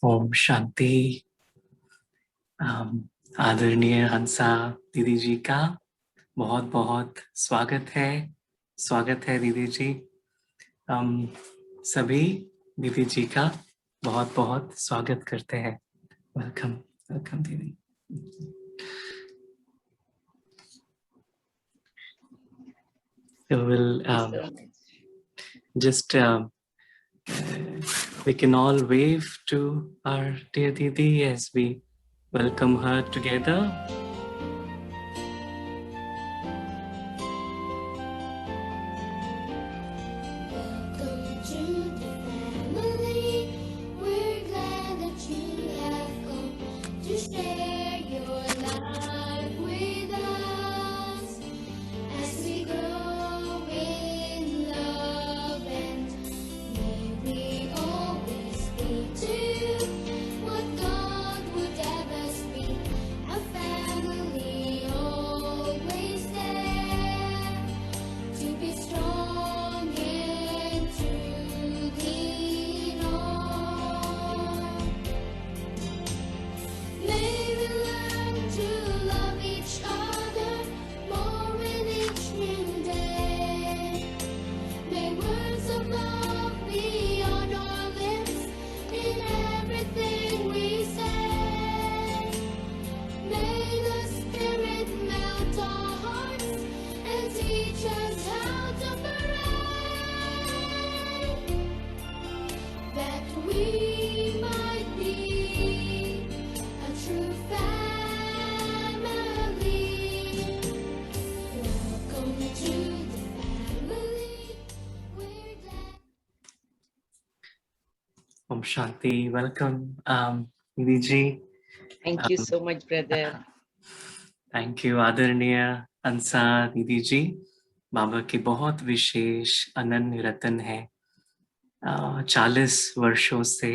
ओम शांति। आदरणीय हंसा दीदी जी का बहुत बहुत स्वागत है दीदी जी। हम सभी दीदी जी का बहुत बहुत स्वागत करते हैं। वेलकम वेलकम दीदी। So we'll just we can all wave to our dear Didi as we welcome her together. Om Shanti, welcome, Didi ji. Thank you so much, brother. Thank you, आदरणीय अंसा दीदी जी। बाबा के बहुत विशेष अनन्य रतन है। 40 वर्षों से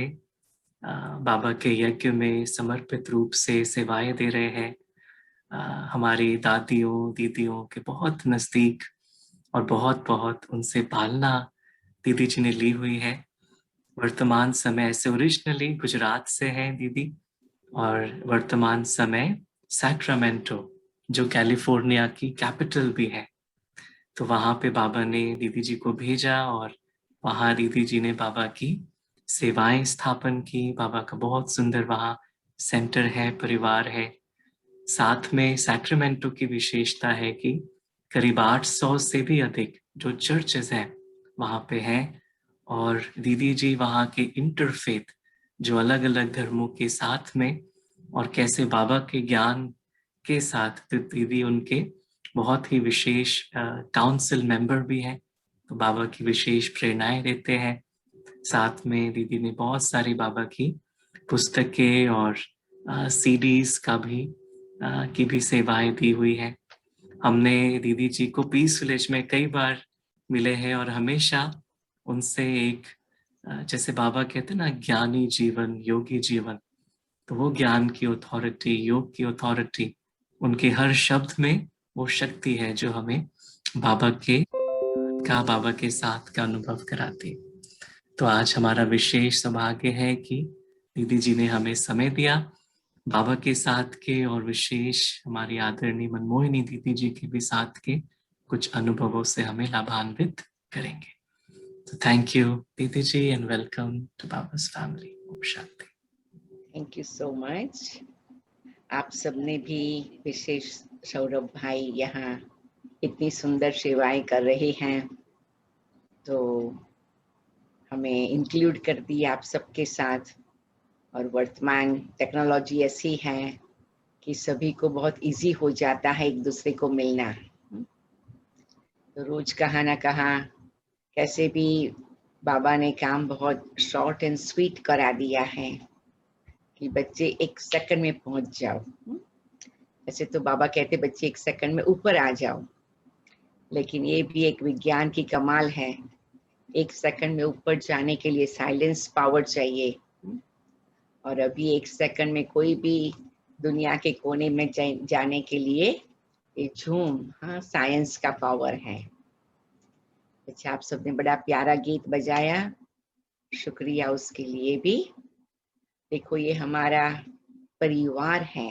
बाबा के यज्ञ में समर्पित रूप से सेवाएं दे रहे हैं। हमारी दादियों दीदियों के बहुत नजदीक और बहुत बहुत उनसे पालना दीदी जी ने ली हुई है। वर्तमान समय से ओरिजिनली गुजरात से हैं दीदी, और वर्तमान समय सैक्रामेंटो जो कैलिफोर्निया की कैपिटल भी है, तो वहां पे बाबा ने दीदी जी को भेजा और वहां दीदी जी ने बाबा की सेवाएं स्थापन की। बाबा का बहुत सुंदर वहां सेंटर है, परिवार है। साथ में सैक्रामेंटो की विशेषता है कि करीब 800 से भी अधिक जो चर्चेस हैं वहां पे हैं, और दीदी जी वहां के इंटरफेथ जो अलग अलग धर्मों के साथ में और कैसे बाबा के ज्ञान के साथ दीदी उनके बहुत ही विशेष काउंसिल मेंबर भी हैं, तो बाबा की विशेष प्रेरणाएं देते हैं। साथ में दीदी ने बहुत सारी बाबा की पुस्तकें और सीडीज का भी की भी सेवाएं दी हुई है। हमने दीदी जी को पीस विलेज में कई बार मिले हैं और हमेशा उनसे एक जैसे बाबा कहते हैं ना, ज्ञानी जीवन योगी जीवन, तो वो ज्ञान की अथॉरिटी, योग की अथॉरिटी, उनके हर शब्द में वो शक्ति है जो हमें बाबा के साथ का अनुभव कराती। तो आज हमारा विशेष सौभाग्य है कि दीदी जी ने हमें समय दिया बाबा के साथ के, और विशेष हमारी आदरणीय मनमोहिनी दीदी जी के भी साथ के कुछ अनुभवों से हमें लाभान्वित करेंगे। तो थैंक यू दीदी जी एंड वेलकम टू बाबा's फैमिली। ओम शांति। Thank you so much. आप सबने भी विशेष सौरभ भाई यहाँ इतनी सुंदर सेवाएं कर रहे हैं, तो हमें इंक्लूड कर दिया आप सबके साथ। और वर्तमान टेक्नोलॉजी ऐसी है कि सभी को बहुत इजी हो जाता है एक दूसरे को मिलना। तो रोज कहाँ ना कहाँ कैसे भी बाबा ने काम बहुत शॉर्ट एंड स्वीट करा दिया है कि बच्चे 1 सेकंड में पहुंच जाओ। ऐसे तो बाबा कहते बच्चे 1 सेकंड में ऊपर आ जाओ, लेकिन ये भी एक विज्ञान की कमाल है। 1 सेकंड में ऊपर जाने के लिए साइलेंस पावर चाहिए, और अभी 1 सेकंड में कोई भी दुनिया के कोने में जाने के लिए ये झूम, हाँ, साइंस का पावर है। अच्छा, आप सबने बड़ा प्यारा गीत बजाया, शुक्रिया उसके लिए भी। देखो ये हमारा परिवार है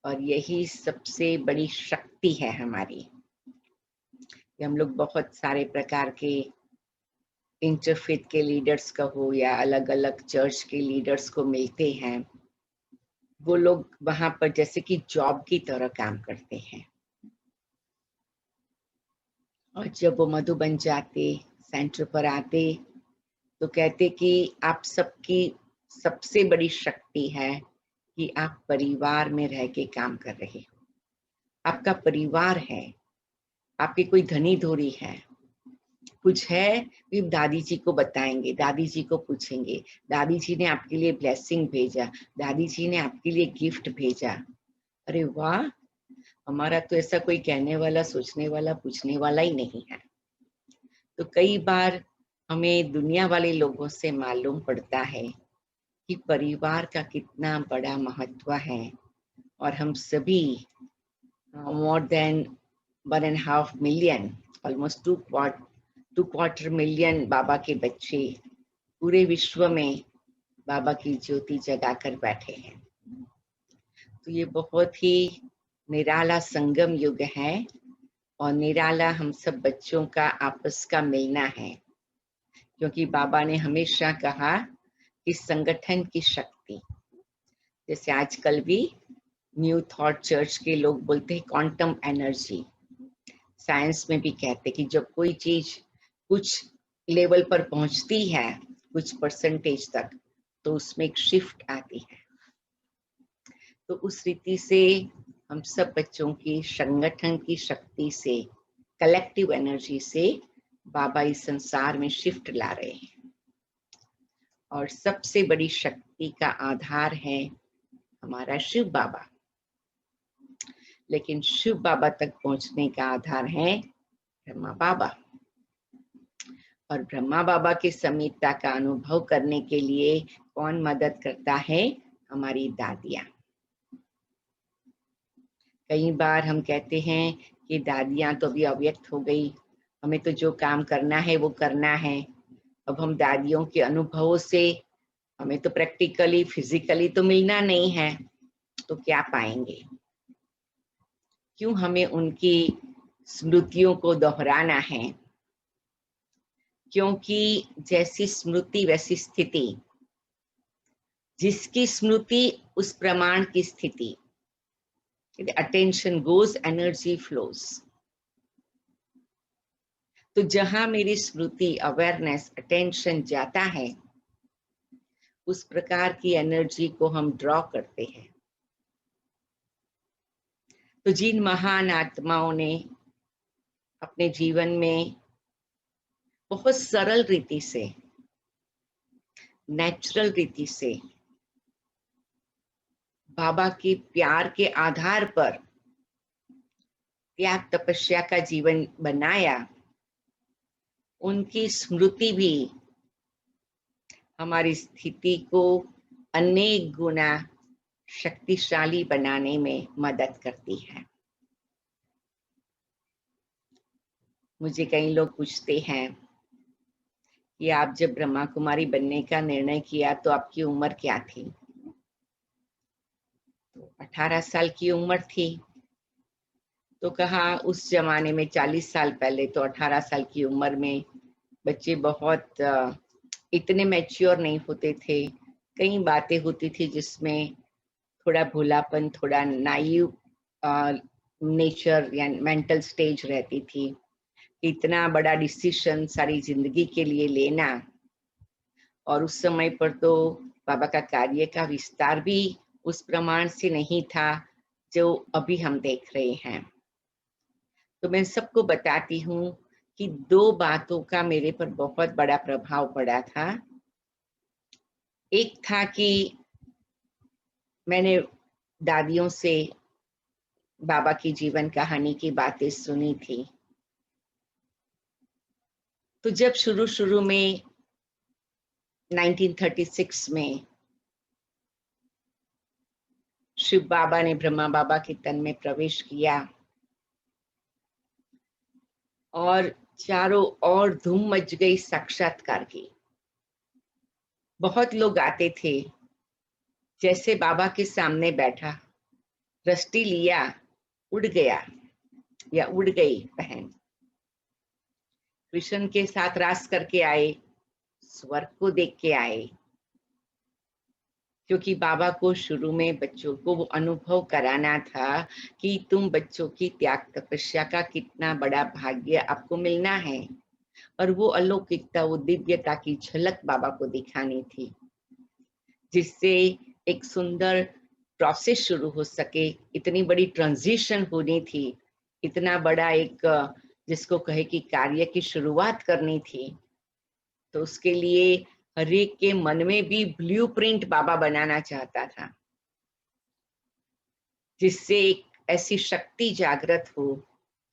और यही सबसे बड़ी शक्ति है हमारी। कि हम लोग बहुत सारे प्रकार के इंटरफेथ के लीडर्स का हो या अलग अलग चर्च के लीडर्स को मिलते हैं, वो लोग वहां पर जैसे कि जॉब की तरह काम करते हैं। और जब वो मधुबन जाते, सेंटर पर आते, तो कहते कि आप सबकी सबसे बड़ी शक्ति है कि आप परिवार में रह के काम कर रहे हो। आपका परिवार है, आपकी कोई धनी धोरी है, कुछ है भी दादी जी को बताएंगे, दादी जी को पूछेंगे, दादी जी ने आपके लिए ब्लेसिंग भेजा, दादी जी ने आपके लिए गिफ्ट भेजा। अरे वाह, हमारा तो ऐसा कोई कहने वाला, सोचने वाला, पूछने वाला ही नहीं है। तो कई बार हमें दुनिया वाले लोगों से मालूम पड़ता है कि परिवार का कितना बड़ा महत्व है। और हम सभी more than 1.5 million, almost 2 million बाबा के बच्चे पूरे विश्व में बाबा की ज्योति जगा कर बैठे हैं। तो ये बहुत ही निराला संगम युग है और निराला हम सब बच्चों का आपस का मिलना है। क्योंकि बाबा ने हमेशा कहा कि संगठन की शक्ति, जैसे आजकल भी न्यू थॉट चर्च के लोग बोलते हैं क्वांटम एनर्जी, साइंस में भी कहते कि जब कोई चीज कुछ लेवल पर पहुंचती है, कुछ परसेंटेज तक, तो उसमें एक शिफ्ट आती है। तो उस रीति से हम सब बच्चों की संगठन की शक्ति से, कलेक्टिव एनर्जी से बाबा इस संसार में शिफ्ट ला रहे हैं। और सबसे बड़ी शक्ति का आधार है हमारा शिव बाबा। लेकिन शिव बाबा तक पहुंचने का आधार है ब्रह्मा बाबा। और ब्रह्मा बाबा की समीपता का अनुभव करने के लिए कौन मदद करता है? हमारी दादियां। कई बार हम कहते हैं कि दादियां तो अभी अव्यक्त हो गई, हमें तो जो काम करना है वो करना है। अब हम दादियों के अनुभवों से, हमें तो प्रैक्टिकली फिजिकली तो मिलना नहीं है, तो क्या पाएंगे? क्यों हमें उनकी स्मृतियों को दोहराना है? क्योंकि जैसी स्मृति वैसी स्थिति, जिसकी स्मृति उस प्रमाण की स्थिति। Attention goes, energy flows. तो जहां मेरी स्मृति, अवेयरनेस, अटेंशन जाता है, उस प्रकार की एनर्जी को हम ड्रॉ करते हैं। तो जिन महान आत्माओं ने अपने जीवन में बहुत सरल रीति से, नेचुरल रीति से बाबा के प्यार के आधार पर त्याग तपस्या का जीवन बनाया, उनकी स्मृति भी हमारी स्थिति को अनेक गुना शक्तिशाली बनाने में मदद करती है। मुझे कई लोग पूछते हैं कि आप जब ब्रह्मा कुमारी बनने का निर्णय किया तो आपकी उम्र क्या थी? तो 18 साल की उम्र थी। तो कहा उस जमाने में 40 साल पहले तो 18 साल की उम्र में बच्चे बहुत इतने मैच्योर नहीं होते थे। कई बातें होती थी जिसमें थोड़ा भोलापन, थोड़ा नाइव नेचर या मेंटल स्टेज रहती थी। इतना बड़ा डिसीजन सारी जिंदगी के लिए लेना, और उस समय पर तो बाबा का कार्य का विस्तार भी उस प्रमाण से नहीं था जो अभी हम देख रहे हैं। तो मैं सबको बताती हूँ कि 2 बातों का मेरे पर बहुत बड़ा प्रभाव पड़ा था। एक था कि मैंने दादियों से बाबा की जीवन कहानी की बातें सुनी थी। तो जब शुरू में 1936 में शिव बाबा ने ब्रह्मा बाबा के तन में प्रवेश किया और चारों ओर धूम मच गई साक्षात्कार की। बहुत लोग आते थे, जैसे बाबा के सामने बैठा, दृष्टि लिया, उड़ गया या उड़ गई बहन, कृष्ण के साथ रास करके आए, स्वर्ग को देख के आए। क्योंकि बाबा को शुरू में बच्चों को वो अनुभव कराना था कि तुम बच्चों की त्याग तपस्या का कितना बड़ा भाग्य आपको मिलना है, और वो अलौकिकता, वो दिव्यता की झलक बाबा को दिखानी थी, जिससे एक सुंदर प्रोसेस शुरू हो सके। इतनी बड़ी ट्रांजिशन होनी थी, इतना बड़ा एक जिसको कहे कि कार्य की शुरुआत करनी थी। तो उसके लिए हर एक के मन में भी ब्लूप्रिंट बाबा बनाना चाहता था, जिससे एक ऐसी शक्ति जागृत हो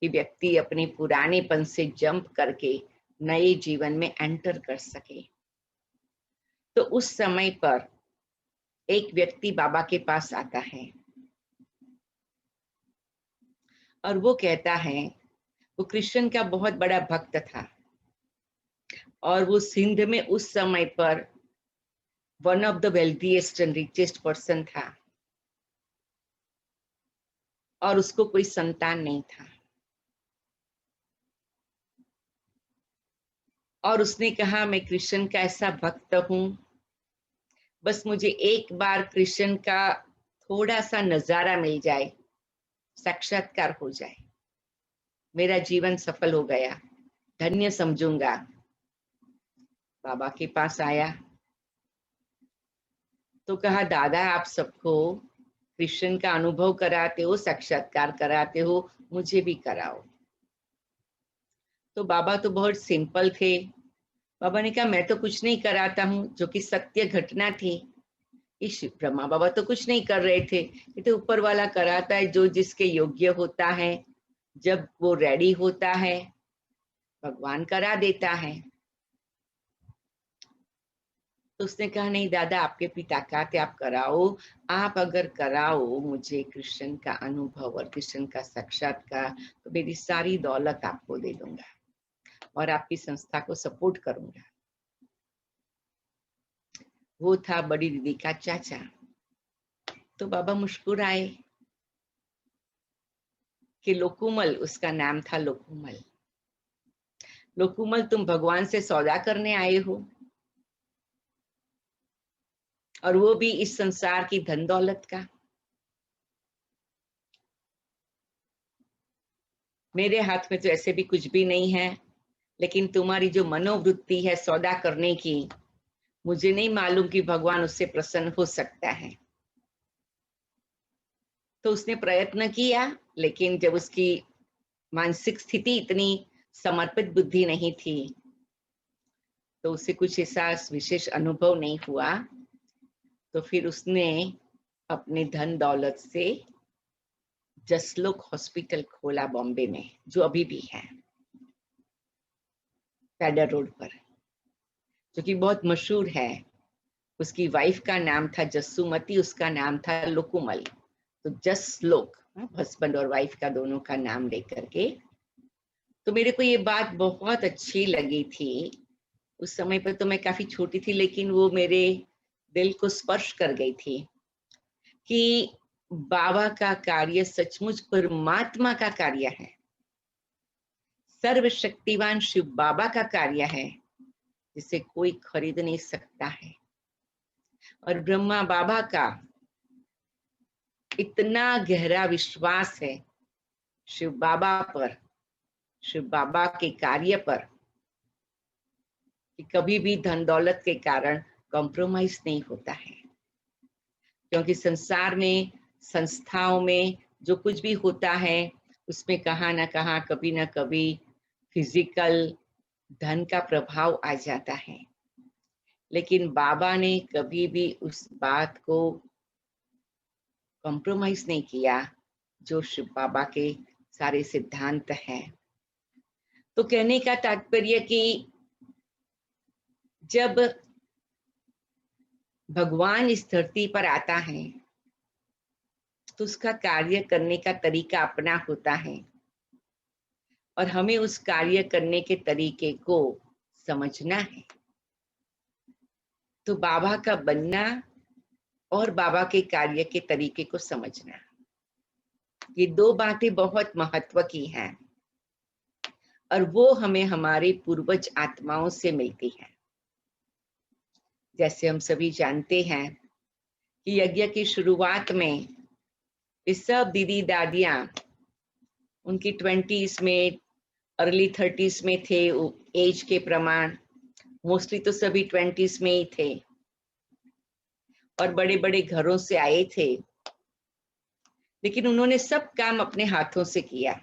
कि व्यक्ति अपने पुरानेपन से जंप करके नए जीवन में एंटर कर सके। तो उस समय पर एक व्यक्ति बाबा के पास आता है और वो कहता है, वो कृष्ण का बहुत बड़ा भक्त था और वो सिंध में उस समय पर one of the wealthiest and richest person था, और उसको कोई संतान नहीं था। और उसने कहा, मैं कृष्ण का ऐसा भक्त हूं, बस मुझे एक बार कृष्ण का थोड़ा सा नजारा मिल जाए, साक्षात्कार हो जाए, मेरा जीवन सफल हो गया, धन्य समझूंगा। बाबा के पास आया तो कहा, दादा आप सबको कृष्ण का अनुभव कराते हो, साक्षात्कार कराते हो, मुझे भी कराओ। तो बाबा तो बहुत सिंपल थे। बाबा ने कहा, मैं तो कुछ नहीं कराता हूँ, जो कि सत्य घटना थी। इस ब्रह्मा बाबा तो कुछ नहीं कर रहे थे, ये तो ऊपर वाला कराता है, जो जिसके योग्य होता है, जब वो रेडी होता है भगवान करा देता है। तो उसने कहा, नहीं दादा, आपके पिता कहते आप कराओ, आप अगर कराओ मुझे कृष्ण का अनुभव और कृष्ण का साक्षात्कार, तो मेरी सारी दौलत आपको दे दूंगा और आपकी संस्था को सपोर्ट करूंगा। वो था बड़ी दीदी का चाचा। तो बाबा मुस्कुराए कि लोकुमल, उसका नाम था लोकुमल, लोकुमल तुम भगवान से सौदा करने आए हो, और वो भी इस संसार की धन दौलत का। मेरे हाथ में तो ऐसे भी कुछ भी नहीं है, लेकिन तुम्हारी जो मनोवृत्ति है सौदा करने की, मुझे नहीं मालूम कि भगवान उससे प्रसन्न हो सकता है। तो उसने प्रयत्न किया, लेकिन जब उसकी मानसिक स्थिति इतनी समर्पित बुद्धि नहीं थी, तो उसे कुछ ऐसा विशेष अनुभव नहीं हुआ। तो फिर उसने अपने धन दौलत से जसलोक हॉस्पिटल खोला बॉम्बे में, जो अभी भी है पैडर रोड पर, जो कि बहुत मशहूर है। उसकी वाइफ का नाम था जस्सुमती, उसका नाम था लोकुमल। तो जसलोक, हस्बैंड और वाइफ का दोनों का नाम लेकर के। तो मेरे को ये बात बहुत अच्छी लगी थी। उस समय पर तो मैं काफी छोटी थी, लेकिन वो मेरे दिल को स्पर्श कर गई थी कि बाबा का कार्य सचमुच परमात्मा का कार्य है, सर्वशक्तिवान शिव बाबा का कार्य है, जिसे कोई खरीद नहीं सकता है। और ब्रह्मा बाबा का इतना गहरा विश्वास है शिव बाबा पर, शिव बाबा के कार्य पर, कि कभी भी धन दौलत के कारण कॉम्प्रोमाइज नहीं होता है। क्योंकि संसार में, संस्थाओं में जो कुछ भी होता है, उसमें कहाँ ना कहाँ, कभी ना कभी फिजिकल धन का प्रभाव आ जाता है। लेकिन बाबा ने कभी भी उस बात को कॉम्प्रोमाइज नहीं किया, जो शिव बाबा के सारे सिद्धांत हैं। तो कहने का तात्पर्य कि जब भगवान इस धरती पर आता है, तो उसका कार्य करने का तरीका अपना होता है, और हमें उस कार्य करने के तरीके को समझना है। तो बाबा का बनना और बाबा के कार्य के तरीके को समझना, ये दो बातें बहुत महत्व की हैं और वो हमें हमारे पूर्वज आत्माओं से मिलती है। जैसे हम सभी जानते हैं कि यज्ञ की शुरुआत में ये सब दीदी दादियां उनकी 20s में, अर्ली 30s में थे, एज के प्रमाण मोस्टली तो सभी 20s में ही थे और बड़े बड़े घरों से आए थे, लेकिन उन्होंने सब काम अपने हाथों से किया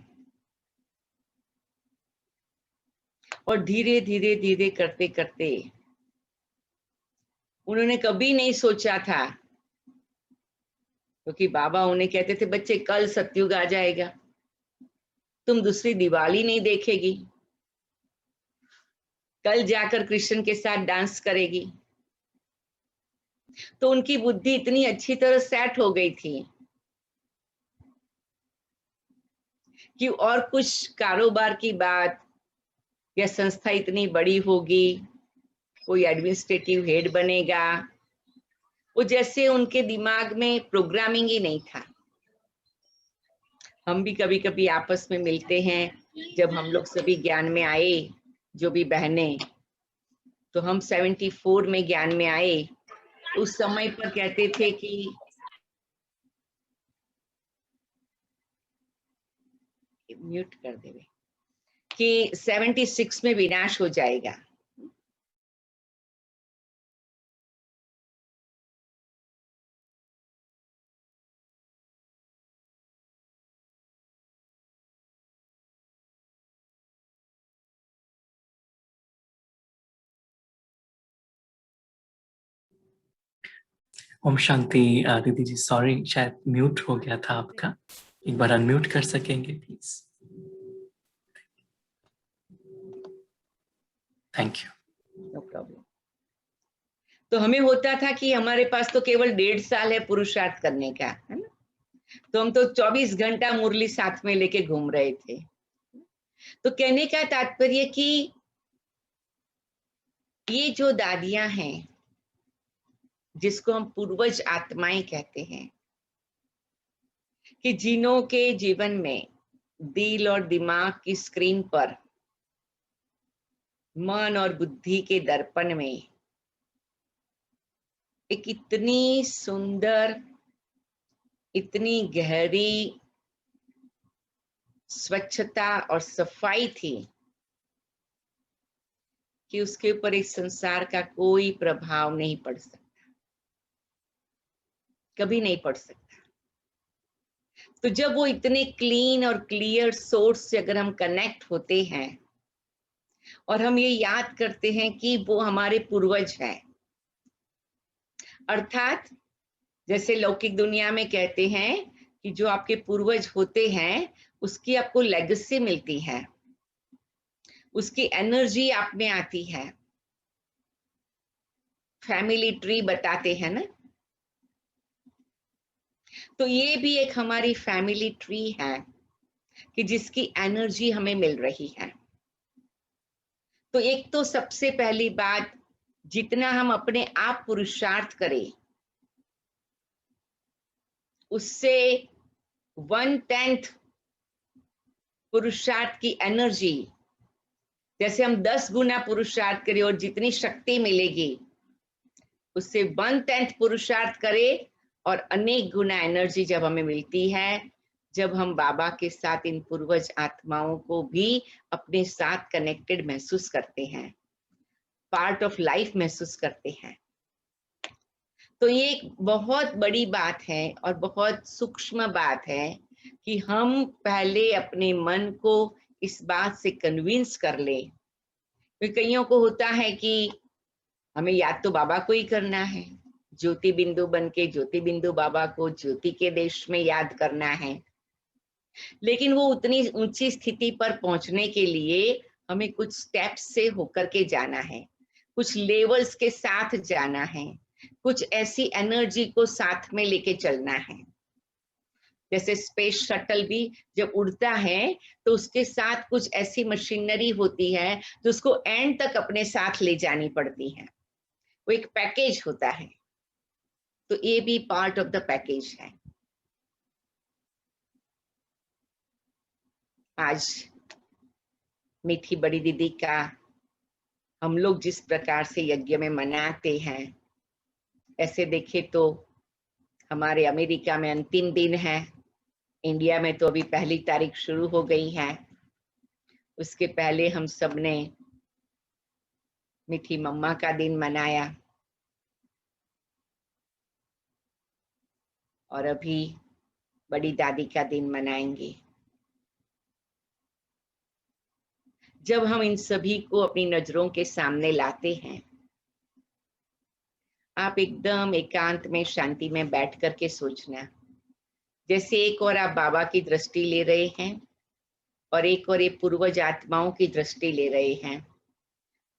और धीरे धीरे धीरे करते करते उन्होंने कभी नहीं सोचा था, क्योंकि बाबा उन्हें कहते थे बच्चे कल सतयुग आ जाएगा, तुम दूसरी दिवाली नहीं देखेगी, कल जाकर कृष्ण के साथ डांस करेगी। तो उनकी बुद्धि इतनी अच्छी तरह सेट हो गई थी कि और कुछ कारोबार की बात या संस्था इतनी बड़ी होगी, कोई एडमिनिस्ट्रेटिव हेड बनेगा, वो जैसे उनके दिमाग में प्रोग्रामिंग ही नहीं था। हम भी कभी कभी आपस में मिलते हैं, जब हम लोग सभी ज्ञान में आए, जो भी बहनें, तो हम 74 में ज्ञान में आए, उस समय पर कहते थे कि म्यूट कर देवे कि 76 में विनाश हो जाएगा। ओम शांति। दीदी जी सॉरी, शायद म्यूट हो गया था आपका, एक बार अनम्यूट कर सकेंगे please? Thank you. No problem. तो हमें होता था कि हमारे पास तो केवल 1.5 साल है पुरुषार्थ करने का, है ना, तो हम तो 24 घंटा मुरली साथ में लेके घूम रहे थे। तो कहने का तात्पर्य कि ये जो दादियां हैं, जिसको हम पूर्वज आत्माएं कहते हैं, कि जिन्हों के जीवन में दिल और दिमाग की स्क्रीन पर, मन और बुद्धि के दर्पण में एक इतनी सुंदर, इतनी गहरी स्वच्छता और सफाई थी कि उसके ऊपर इस संसार का कोई प्रभाव नहीं पड़ सकता, कभी नहीं पड़ सकता। तो जब वो इतने क्लीन और क्लियर सोर्स से अगर हम कनेक्ट होते हैं और हम ये याद करते हैं कि वो हमारे पूर्वज हैं, अर्थात जैसे लौकिक दुनिया में कहते हैं कि जो आपके पूर्वज होते हैं उसकी आपको लेगेसी मिलती है, उसकी एनर्जी आप में आती है। फैमिली ट्री बताते हैं ना, तो ये भी एक हमारी फैमिली ट्री है कि जिसकी एनर्जी हमें मिल रही है। तो एक तो सबसे पहली बात, जितना हम अपने आप पुरुषार्थ करें उससे 1/10 पुरुषार्थ की एनर्जी, जैसे हम 10 गुना पुरुषार्थ करें और जितनी शक्ति मिलेगी उससे 1/10 पुरुषार्थ करें और अनेक गुना एनर्जी जब हमें मिलती है, जब हम बाबा के साथ इन पूर्वज आत्माओं को भी अपने साथ कनेक्टेड महसूस करते हैं, पार्ट ऑफ लाइफ महसूस करते हैं। तो ये एक बहुत बड़ी बात है और बहुत सूक्ष्म बात है कि हम पहले अपने मन को इस बात से कन्विंस कर ले। कईयों को होता है कि हमें याद तो बाबा को ही करना है, ज्योति बिंदु बन के ज्योति बिंदु बाबा को ज्योति के देश में याद करना है, लेकिन वो उतनी ऊंची स्थिति पर पहुंचने के लिए हमें कुछ स्टेप्स से होकर के जाना है, कुछ लेवल्स के साथ जाना है, कुछ ऐसी एनर्जी को साथ में लेके चलना है। जैसे स्पेस शटल भी जब उड़ता है तो उसके साथ कुछ ऐसी मशीनरी होती है जो उसको एंड तक अपने साथ ले जानी पड़ती है। वो एक पैकेज होता है, तो ये भी पार्ट ऑफ द पैकेज है। आज मीठी बड़ी दीदी का हम लोग जिस प्रकार से यज्ञ में मनाते हैं, ऐसे देखे तो हमारे अमेरिका में अंतिम दिन है, इंडिया में तो अभी 1 तारीख शुरू हो गई है। उसके पहले हम सब ने मीठी मम्मा का दिन मनाया, और अभी बड़ी दादी का दिन मनाएंगे। जब हम इन सभी को अपनी नजरों के सामने लाते हैं, आप एकदम एकांत में शांति में बैठ करके सोचना, जैसे एक और आप बाबा की दृष्टि ले रहे हैं और एक और ये पूर्वज आत्माओं की दृष्टि ले रहे हैं।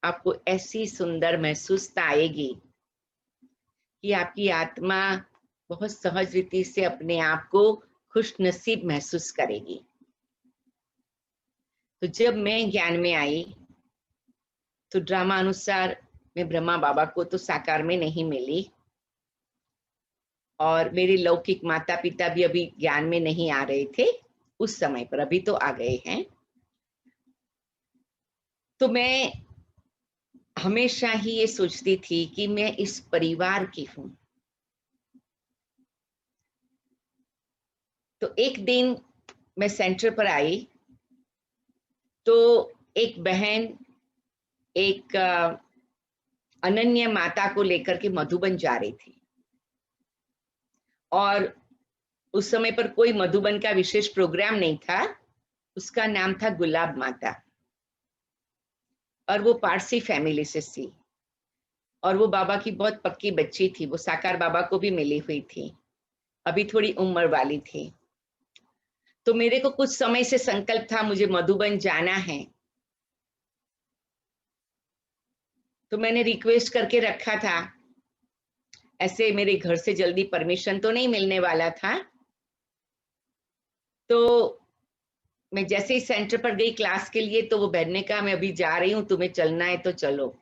आपको ऐसी सुंदर महसूसता आएगी कि आपकी आत्मा बहुत सहज रीति से अपने आप को खुश नसीब महसूस करेगी। तो जब मैं ज्ञान में आई तो ड्रामा अनुसार मैं ब्रह्मा बाबा को तो साकार में नहीं मिली, और मेरे लौकिक माता पिता भी अभी ज्ञान में नहीं आ रहे थे उस समय पर, अभी तो आ गए हैं। तो मैं हमेशा ही ये सोचती थी कि मैं इस परिवार की हूं। तो एक दिन मैं सेंटर पर आई तो एक बहन एक अनन्य माता को लेकर के मधुबन जा रही थी, और उस समय पर कोई मधुबन का विशेष प्रोग्राम नहीं था। उसका नाम था गुलाब माता, और वो पारसी फैमिली से थी, और वो बाबा की बहुत पक्की बच्ची थी। वो साकार बाबा को भी मिली हुई थी, अभी थोड़ी उम्र वाली थी। तो मेरे को कुछ समय से संकल्प था मुझे मधुबन जाना है, तो मैंने रिक्वेस्ट करके रखा था। ऐसे मेरे घर से जल्दी परमिशन तो नहीं मिलने वाला था, तो मैं जैसे ही सेंटर पर गई क्लास के लिए, तो वो बहन ने कहा मैं अभी जा रही हूँ, तुम्हें चलना है तो चलो।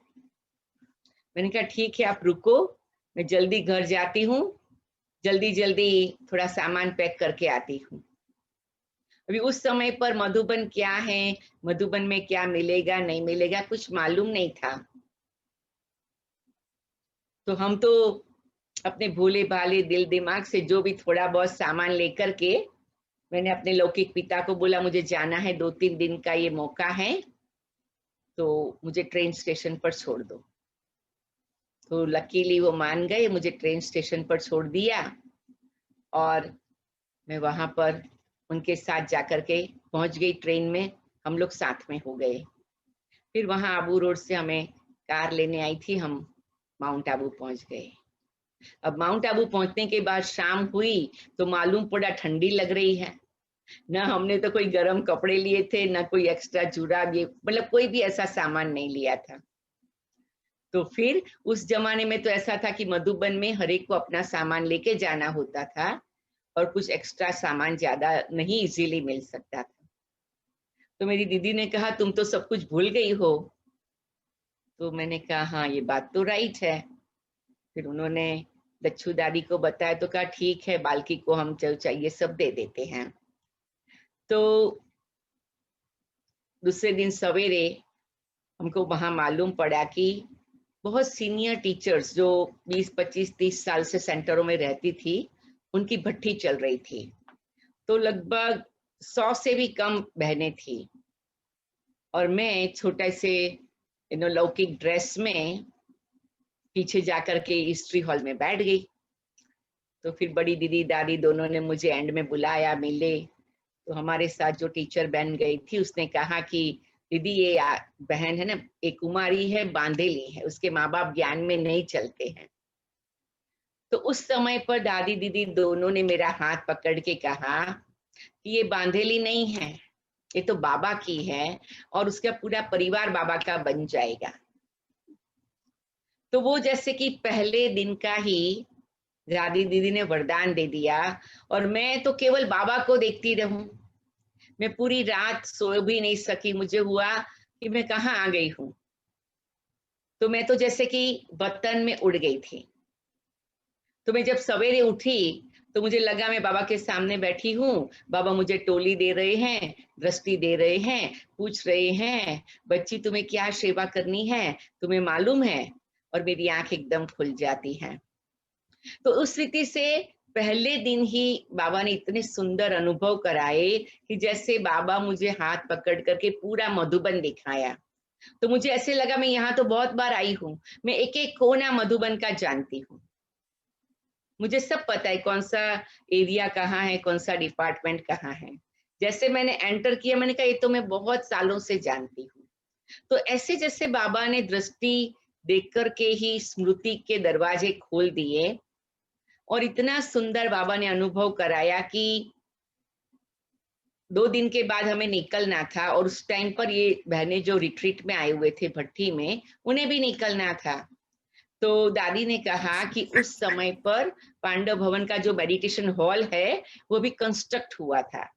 मैंने कहा ठीक है, आप रुको, मैं जल्दी घर जाती हूँ, जल्दी जल्दी थोड़ा सामान पैक करके आती हूँ। अभी उस समय पर मधुबन क्या है, मधुबन में क्या मिलेगा नहीं मिलेगा कुछ मालूम नहीं था। तो हम तो अपने भोले भाले दिल दिमाग से जो भी थोड़ा बहुत सामान लेकर के, मैंने अपने लौकिक पिता को बोला मुझे जाना है, 2-3 दिन का ये मौका है, तो मुझे ट्रेन स्टेशन पर छोड़ दो। तो लकीली वो मान गए, मुझे ट्रेन स्टेशन पर छोड़ दिया, और मैं वहां पर उनके साथ जाकर के पहुंच गई ट्रेन में। हम लोग साथ में हो गए। फिर वहां आबू रोड से हमें कार लेने आई थी, हम माउंट आबू पहुंच गए। अब माउंट आबू पहुंचने के बाद शाम हुई तो मालूम पड़ा ठंडी लग रही है। ना हमने तो कोई गर्म कपड़े लिए थे, ना कोई एक्स्ट्रा जुराब, ये मतलब कोई भी ऐसा सामान नहीं लिया था। तो फिर उस जमाने में तो ऐसा था कि मधुबन में हर एक को अपना सामान लेके जाना होता था, और कुछ एक्स्ट्रा सामान ज्यादा नहीं इजीली मिल सकता था। तो मेरी दीदी ने कहा तुम तो सब कुछ भूल गई हो। तो मैंने कहा हाँ ये बात तो राइट है। फिर उन्होंने दच्छू दादी को बताया, तो कहा ठीक है, बाल्की को हम जो चाहिए सब दे देते हैं। तो दूसरे दिन सवेरे हमको वहां मालूम पड़ा कि बहुत सीनियर टीचर्स जो 20, 25, 30 साल से सेंटरों में रहती थी, उनकी भट्टी चल रही थी। तो लगभग 100 से भी कम बहनें थी, और मैं छोटे से लौकिक ड्रेस में पीछे जाकर के हिस्ट्री हॉल में बैठ गई। तो फिर बड़ी दीदी दादी दोनों ने मुझे एंड में बुलाया, मिले। तो हमारे साथ जो टीचर बन गई थी उसने कहा कि दीदी ये बहन है ना, एक कुमारी है, बांधेली है, उसके माँ बाप ज्ञान में नहीं चलते हैं। तो उस समय पर दादी दीदी दोनों ने मेरा हाथ पकड़ के कहा कि ये बांधेली नहीं है, ये तो बाबा की है, और उसका पूरा परिवार बाबा का बन जाएगा। तो वो जैसे कि पहले दिन का ही दादी दीदी ने वरदान दे दिया, और मैं तो केवल बाबा को देखती रहूं। मैं पूरी रात सो भी नहीं सकी, मुझे हुआ कि मैं कहाँ आ गई हूँ। तो मैं तो जैसे कि बर्तन में उड़ गई थी। तो मैं जब सवेरे उठी तो मुझे लगा मैं बाबा के सामने बैठी हूँ, बाबा मुझे टोली दे रहे हैं, दृष्टि दे रहे हैं, पूछ रहे हैं, बच्ची तुम्हें क्या सेवा करनी है, तुम्हें मालूम है? और मेरी आंख एकदम खुल जाती है। तो उस स्थिति से पहले दिन ही बाबा ने इतने सुंदर अनुभव कराए कि जैसे बाबा मुझे हाथ पकड़ करके पूरा मधुबन दिखाया। तो मुझे ऐसे लगा मैं यहाँ तो बहुत बार आई हूँ, मैं एक एक कोना मधुबन का जानती हूँ, मुझे सब पता है कौन सा एरिया कहाँ है, कौन सा डिपार्टमेंट कहाँ है। जैसे मैंने एंटर किया मैंने कहा ये तो मैं बहुत सालों से जानती हूँ। तो ऐसे जैसे बाबा ने दृष्टि देख करके ही स्मृति के दरवाजे खोल दिए और इतना सुंदर बाबा ने अनुभव कराया कि 2 दिन के बाद हमें निकलना था और उस टाइम पर ये बहनें जो रिट्रीट में आए हुए थे भट्टी में, उन्हें भी निकलना था। तो दादी ने कहा कि उस समय पर पांडव भवन का जो मेडिटेशन हॉल है, वो भी कंस्ट्रक्ट हुआ था।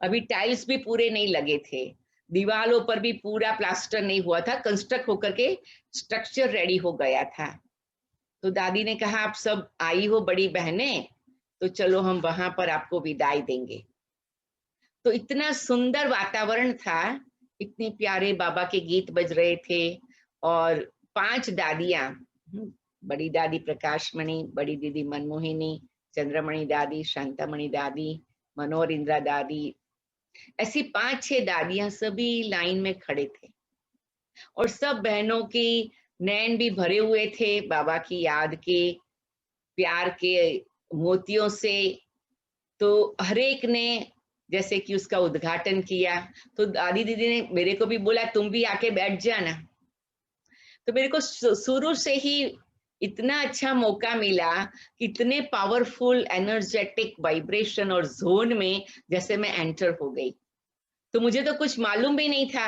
अभी टाइल्स भी पूरे नहीं लगे थे, दीवारों पर भी पूरा प्लास्टर नहीं हुआ था, कंस्ट्रक्ट होकर के स्ट्रक्चर रेडी हो गया था। तो दादी ने कहा आप सब आई हो बड़ी बहनें, तो चलो हम वहां पर आपको विदाई देंगे। तो इतना सुंदर वातावरण था, इतने प्यारे बाबा के गीत बज रहे थे और 5 दादियां, बड़ी दादी प्रकाशमणि, बड़ी दीदी मनमोहिनी, चंद्रमणि दादी, शांतामणि दादी, मनोहर इंदिरा दादी, ऐसी 5-6 दादियां सभी लाइन में खड़े थे और सब बहनों की नैन भी भरे हुए थे बाबा की याद के, प्यार के मोतियों से। तो हर एक ने जैसे कि उसका उद्घाटन किया, तो दादी दीदी ने मेरे को भी बोला तुम भी आके बैठ जाना। तो मेरे को शुरू से ही इतना अच्छा मौका मिला कि इतने पावरफुल एनर्जेटिक वाइब्रेशन और जोन में जैसे मैं एंटर हो गई। तो मुझे तो कुछ मालूम भी नहीं था,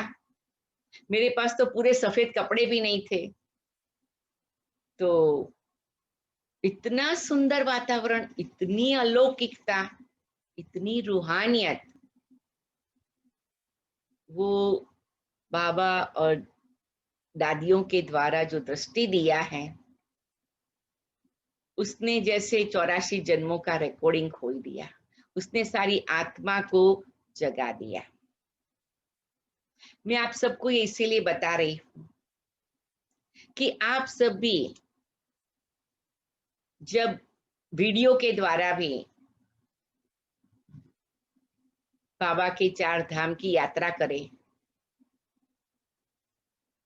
मेरे पास तो पूरे सफेद कपड़े भी नहीं थे। तो इतना सुंदर वातावरण, इतनी अलौकिकता, इतनी रूहानियत, वो बाबा और दादियों के द्वारा जो दृष्टि दिया है, उसने जैसे 84 जन्मों का रिकॉर्डिंग खोल दिया, उसने सारी आत्मा को जगा दिया। मैं आप सबको ये इसीलिए बता रही हूँ कि आप सब भी जब वीडियो के द्वारा भी बाबा के 4 धाम की यात्रा करें,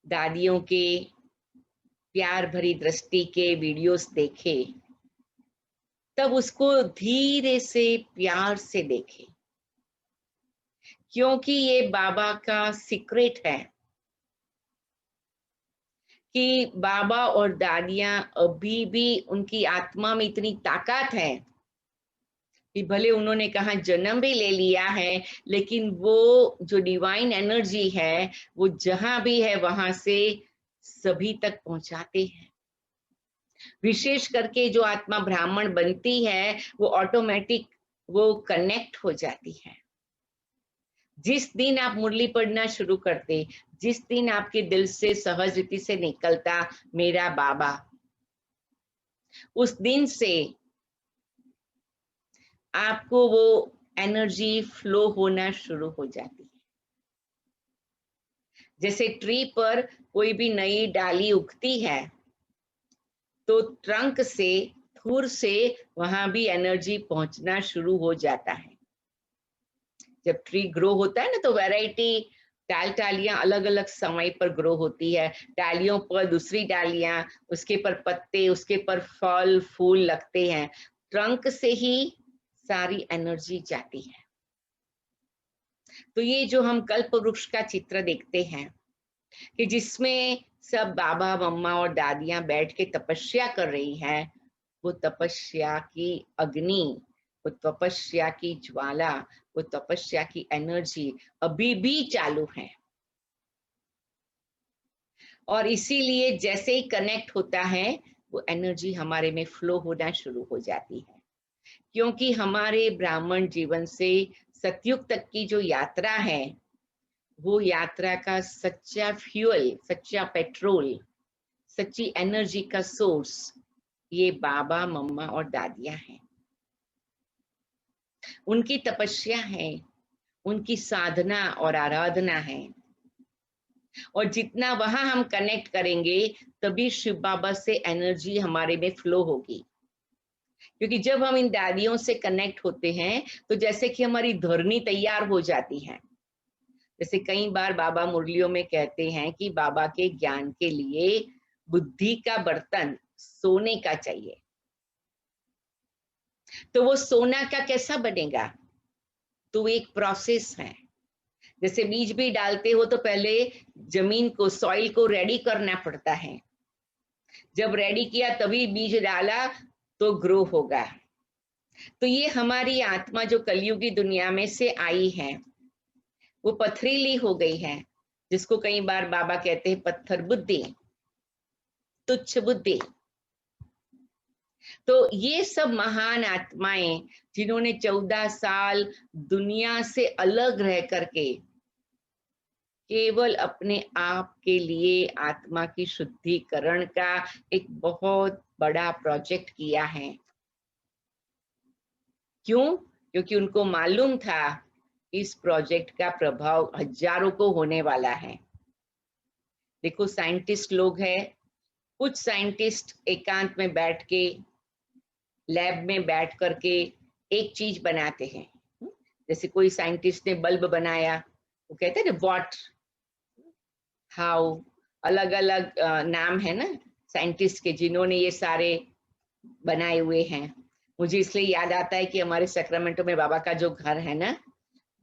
दादियों के प्यार भरी दृष्टि के वीडियोस देखे, तब उसको धीरे से प्यार से देखे, क्योंकि ये बाबा का सीक्रेट है कि बाबा और दादियां अभी भी उनकी आत्मा में इतनी ताकत है कि भले उन्होंने कहा जन्म भी ले लिया है, लेकिन वो जो डिवाइन एनर्जी है वो जहां भी है वहां से सभी तक पहुंचाते हैं। विशेष करके जो आत्मा ब्राह्मण बनती है वो ऑटोमेटिक वो कनेक्ट हो जाती है। जिस दिन आप मुरली पढ़ना शुरू करते, जिस दिन आपके दिल से सहज रीति से निकलता मेरा बाबा, उस दिन से आपको वो एनर्जी फ्लो होना शुरू हो जाती है। जैसे ट्री पर कोई भी नई डाली उगती है तो ट्रंक से, धुर से वहां भी एनर्जी पहुंचना शुरू हो जाता है। जब ट्री ग्रो होता है ना तो वैरायटी टालियां अलग अलग समय पर ग्रो होती है, डालियों पर दूसरी डालियां, उसके पर पत्ते, उसके पर फल फूल लगते हैं। ट्रंक से ही सारी एनर्जी जाती है। तो ये जो हम कल्प वृक्ष का चित्र देखते हैं कि जिसमें सब बाबा मम्मा और दादियां बैठ के तपस्या कर रही हैं, वो तपस्या की अग्नि, वो तपस्या की ज्वाला, वो तपस्या की एनर्जी अभी भी चालू है। और इसीलिए जैसे ही कनेक्ट होता है वो एनर्जी हमारे में फ्लो होना शुरू हो जाती है, क्योंकि हमारे ब्राह्मण जीवन से सतयुग तक की जो यात्रा है वो यात्रा का सच्चा फ्यूल, सच्चा पेट्रोल सच्ची एनर्जी का सोर्स ये बाबा, मम्मा और दादियां हैं। उनकी तपस्या है, उनकी साधना और आराधना है, और जितना वहां हम कनेक्ट करेंगे तभी शिव बाबा से एनर्जी हमारे में फ्लो होगी। क्योंकि जब हम इन दादियों से कनेक्ट होते हैं तो जैसे कि हमारी धरनी तैयार हो जाती है। जैसे कई बार बाबा मुरलियों में कहते हैं कि बाबा के ज्ञान के लिए बुद्धि का बर्तन सोने का चाहिए। तो वो सोना का कैसा बनेगा? तो एक प्रोसेस है। जैसे बीज भी डालते हो तो पहले जमीन को, सॉइल को रेडी करना पड़ता है। जब रेडी किया तभी बीज डाला तो ग्रो होगा। तो ये हमारी आत्मा जो कलयुगी दुनिया में से आई है वो पथरीली हो गई है, जिसको कई बार बाबा कहते हैं पत्थर बुद्धि, तुच्छ बुद्धि। तो ये सब महान आत्माएं जिन्होंने 14 साल दुनिया से अलग रह करके केवल अपने आप के लिए आत्मा की शुद्धिकरण का एक बहुत बड़ा प्रोजेक्ट किया है। क्यों? क्योंकि उनको मालूम था इस प्रोजेक्ट का प्रभाव हजारों को होने वाला है। देखो साइंटिस्ट लोग हैं, कुछ साइंटिस्ट एकांत में बैठ के, लैब में बैठ करके एक चीज बनाते हैं। जैसे कोई साइंटिस्ट ने बल्ब बनाया, वो कहते हैं ना व्हाट, हाउ, अलग अलग नाम है ना साइंटिस्ट के जिन्होंने ये सारे बनाए हुए हैं। मुझे इसलिए याद आता है कि हमारे सैक्रामेंटो में बाबा का जो घर है ना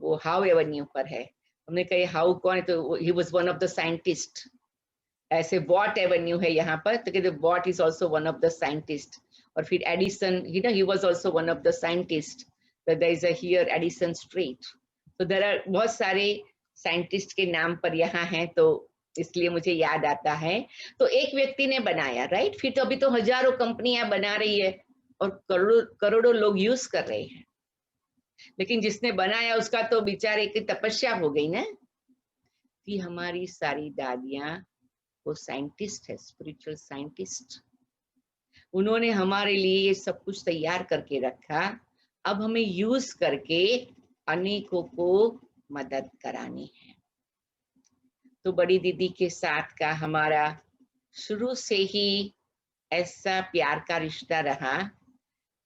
वो हाउ एवेन्यू पर है। हमने कहा हाउ कौन है, तो he was one of the scientist. ऐसे वॉट एवेन्यू है यहाँ पर, तो कहते Watt is also one of the scientist. और फिर Edison, he was also one of the scientist. There is a here Edison street. तो देयर आर बहुत सारे साइंटिस्ट के नाम पर यहाँ हैं, तो इसलिए मुझे याद आता है। तो एक व्यक्ति ने बनाया, राइट? फिर तो अभी तो हजारों कंपनियां बना रही है और करोड़ों करोड़ों लोग यूज कर रहे हैं। लेकिन जिसने बनाया उसका तो बेचारे की तपस्या हो गई ना। कि हमारी सारी दादियां वो साइंटिस्ट है, स्पिरिचुअल साइंटिस्ट। उन्होंने हमारे लिए ये सब कुछ तैयार करके रखा। अब हमें यूज करके अनेकों को मदद करानी है। तो बड़ी दीदी के साथ का हमारा शुरू से ही ऐसा प्यार का रिश्ता रहा,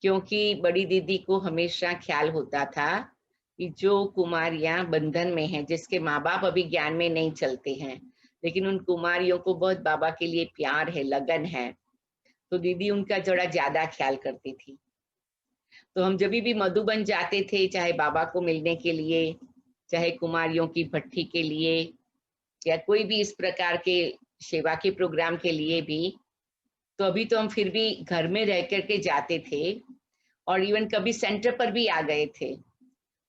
क्योंकि बड़ी दीदी को हमेशा ख्याल होता था कि जो कुमारियां बंधन में हैं, जिसके माँ बाप अभी ज्ञान में नहीं चलते हैं, लेकिन उन कुमारियों को बहुत बाबा के लिए प्यार है, लगन है, तो दीदी उनका जरा ज्यादा ख्याल करती थी। तो हम जब भी मधुबन जाते थे, चाहे बाबा को मिलने के लिए, चाहे कुमारियों की भट्ठी के लिए, या कोई भी इस प्रकार के सेवा के प्रोग्राम के लिए भी, तो अभी तो हम फिर भी घर में रह करके जाते थे, और इवन कभी सेंटर पर भी आ गए थे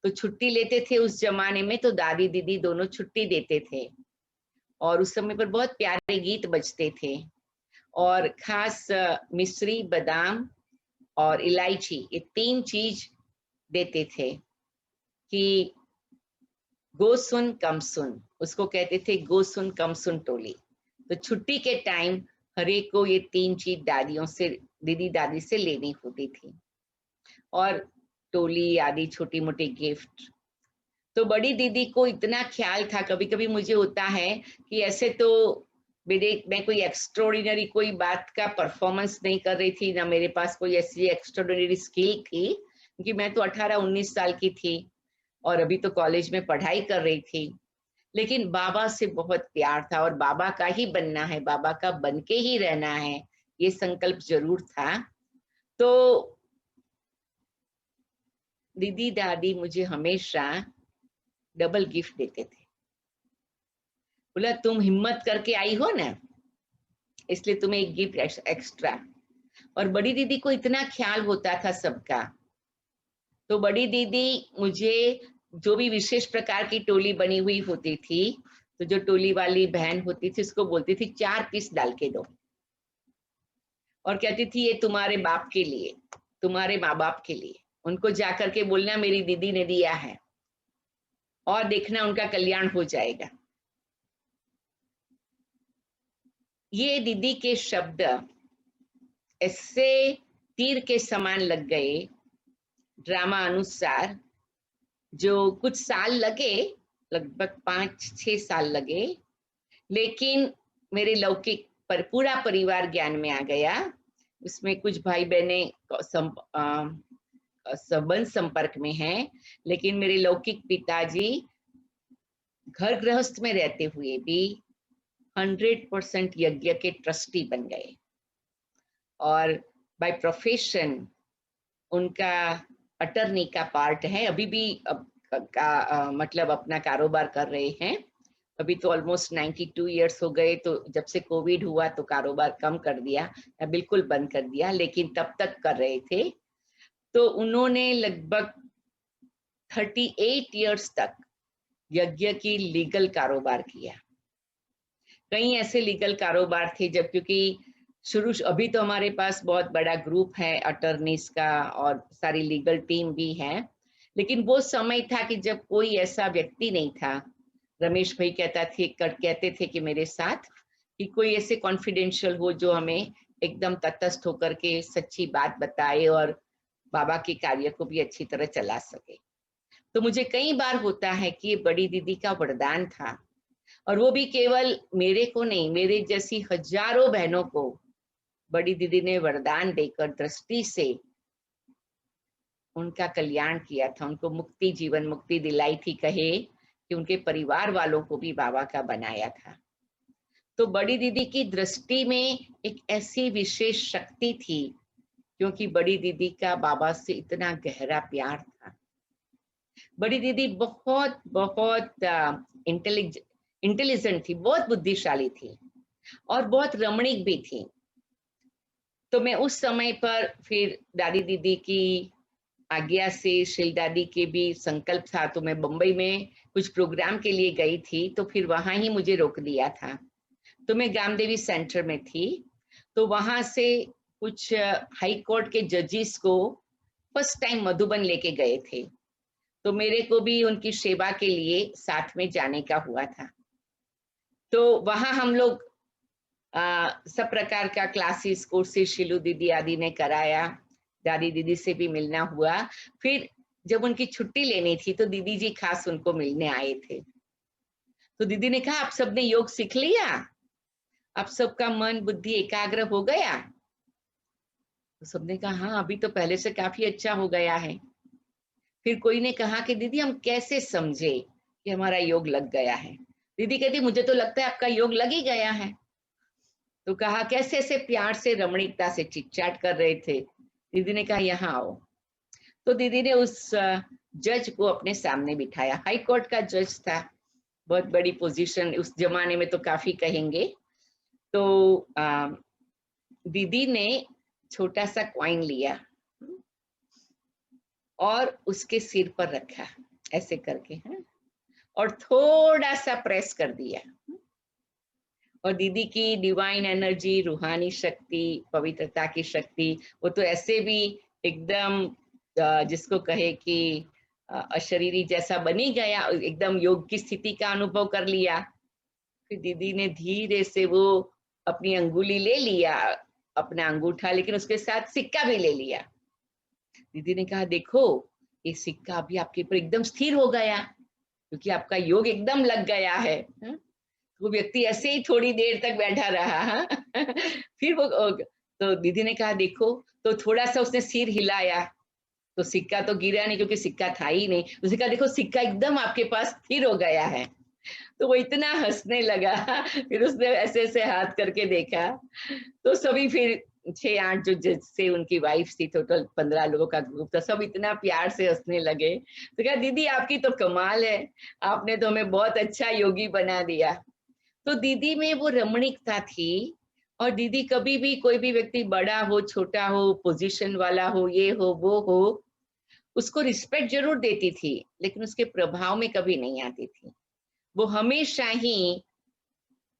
तो छुट्टी लेते थे। उस जमाने में तो दादी दीदी दोनों छुट्टी देते थे, और उस समय पर बहुत प्यारे गीत बजते थे, और खास मिश्री, बादाम और इलायची, ये 3 चीज देते थे कि गो सुन कम सुन, उसको कहते थे गो सुन कम सुन टोली। तो छुट्टी के टाइम हरेक को ये 3 चीज दादियों से, दीदी दादी से लेनी होती थी, और टोली आदि छोटी मोटी गिफ्ट। तो बड़ी दीदी को इतना ख्याल था, कभी कभी मुझे होता है कि ऐसे तो मैं कोई एक्स्ट्राऑर्डिनरी कोई बात का परफॉर्मेंस नहीं कर रही थी, ना मेरे पास कोई ऐसी एक्स्ट्राऑर्डिनरी स्किल थी, क्योंकि मैं तो 18-19 साल की थी और अभी तो कॉलेज में पढ़ाई कर रही थी। लेकिन बाबा से बहुत प्यार था, और बाबा का ही बनना है, बाबा का बन के ही रहना है, ये संकल्प जरूर था। तो दीदी दादी मुझे हमेशा डबल गिफ्ट देते थे। बोला तुम हिम्मत करके आई हो ना, इसलिए तुम्हें एक गिफ्ट एक्स्ट्रा। और बड़ी दीदी को इतना ख्याल होता था सबका, तो बड़ी दीदी मुझे जो भी विशेष प्रकार की टोली बनी हुई होती थी, तो जो टोली वाली बहन होती थी उसको बोलती थी 4 पीस डाल के दो, और कहती थी ये तुम्हारे बाप के लिए, तुम्हारे माँ बाप के लिए, उनको जाकर के बोलना मेरी दीदी ने दिया है, और देखना उनका कल्याण हो जाएगा। ये दीदी के शब्द ऐसे तीर के समान लग गए ड्रामा अनुसार, जो कुछ साल लगे, लगभग 5-6 साल लगे, लेकिन मेरे लौकिक पर पूरा परिवार ज्ञान में आ गया। उसमें कुछ भाई बहने संबंध संपर्क में हैं, लेकिन मेरे लौकिक पिताजी घर गृहस्थ में रहते हुए भी 100% यज्ञ के ट्रस्टी बन गए, और बाय प्रोफेशन उनका अटर्नी का पार्ट है। अभी भी मतलब अपना कारोबार कर रहे हैं। अभी तो ऑलमोस्ट 92 इयर्स हो गए, तो जब से कोविड हुआ तो कारोबार कम कर दिया या बिल्कुल बंद कर दिया, लेकिन तब तक कर रहे थे। तो उन्होंने लगभग 38 इयर्स तक यज्ञ की लीगल कारोबार किया। कई ऐसे लीगल कारोबार थे जब, क्योंकि अभी तो हमारे पास बहुत बड़ा ग्रुप है अटर्नीज का और सारी लीगल टीम भी है, लेकिन वो समय था कि जब कोई ऐसा व्यक्ति नहीं था। रमेश भाई कहते थे कि मेरे साथ कि कोई ऐसे कॉन्फिडेंशियल हो जो हमें एकदम तटस्थ होकर के सच्ची बात बताए और बाबा के कार्य को भी अच्छी तरह चला सके। तो मुझे कई बार होता है कि ये बड़ी दीदी का वरदान था, और वो भी केवल मेरे को नहीं, मेरे जैसी हजारों बहनों को बड़ी दीदी ने वरदान देकर दृष्टि से उनका कल्याण किया था, उनको मुक्ति, जीवन मुक्ति दिलाई थी, कहे कि उनके परिवार वालों को भी बाबा का बनाया था। तो बड़ी दीदी की दृष्टि में एक ऐसी विशेष शक्ति थी, क्योंकि बड़ी दीदी का बाबा से इतना गहरा प्यार था। बड़ी दीदी बहुत बहुत इंटेलिजेंट थी, बहुत बुद्धिशाली थी और बहुत रमणीक भी थी। तो मैं उस समय पर फिर दादी दीदी की आज्ञा से, शील दादी के भी संकल्प था, तो मैं बम्बई में कुछ प्रोग्राम के लिए गई थी, तो फिर वहां ही मुझे रोक दिया था। तो मैं गामदेवी सेंटर में थी, तो वहां से कुछ हाई कोर्ट के जजेस को फर्स्ट टाइम मधुबन लेके गए थे, तो मेरे को भी उनकी सेवा के लिए साथ में जाने का हुआ था। तो वहां हम लोग सब प्रकार का क्लासेस, कोर्सेस शीलू दीदी आदि ने कराया, दादी दीदी से भी मिलना हुआ। फिर जब उनकी छुट्टी लेनी थी तो दीदी जी खास उनको मिलने आए थे। तो दीदी ने कहा, आप सबने योग सीख लिया, आप सबका मन बुद्धि एकाग्र हो गया? तो सबने कहा हाँ, अभी तो पहले से काफी अच्छा हो गया है। फिर कोई ने कहा कि दीदी हम कैसे समझे कि हमारा योग लग गया है? दीदी कहती, मुझे तो लगता है आपका योग लग ही गया है। तो कहा कैसे? ऐसे प्यार से, रमणीकता से चिटचाट कर रहे थे। दीदी ने कहा यहाँ आओ। तो दीदी ने उस जज को अपने सामने बिठाया, हाई कोर्ट का जज था, बहुत बड़ी पोजीशन उस जमाने में, तो काफी कहेंगे। तो दीदी ने छोटा सा कॉइन लिया और उसके सिर पर रखा ऐसे करके, है, और थोड़ा सा प्रेस कर दिया, और दीदी की डिवाइन एनर्जी, रूहानी शक्ति, पवित्रता की शक्ति, वो तो ऐसे भी एकदम जिसको कहे कि अशरीरी जैसा बनी गया, एकदम योग की स्थिति का अनुभव कर लिया। फिर दीदी ने धीरे से वो अपनी अंगुली ले लिया, अपना अंगूठा, लेकिन उसके साथ सिक्का भी ले लिया। दीदी ने कहा, देखो ये सिक्का अभी आपके ऊपर एकदम स्थिर हो गया, क्योंकि आपका योग एकदम लग गया है। वो व्यक्ति ऐसे ही थोड़ी देर तक बैठा रहा। फिर वो, तो दीदी ने कहा देखो, तो थोड़ा सा उसने सिर हिलाया, तो सिक्का तो गिरा नहीं, क्योंकि सिक्का था ही नहीं। उसने कहा देखो सिक्का एकदम आपके पास स्थिर हो गया है। तो वो इतना हंसने लगा। फिर उसने ऐसे ऐसे हाथ करके देखा, तो सभी फिर 6-8 जो जैसे उनकी वाइफ थी, टोटल 15 लोगों का ग्रुप था, सब इतना प्यार से हंसने लगे। तो कहा दीदी आपकी तो कमाल है, आपने तो हमें बहुत अच्छा योगी बना दिया। तो दीदी में वो रमणीकता थी, और दीदी कभी भी कोई भी व्यक्ति बड़ा हो, छोटा हो, पोजीशन वाला हो, ये हो वो हो, उसको रिस्पेक्ट जरूर देती थी, लेकिन उसके प्रभाव में कभी नहीं आती थी। वो हमेशा ही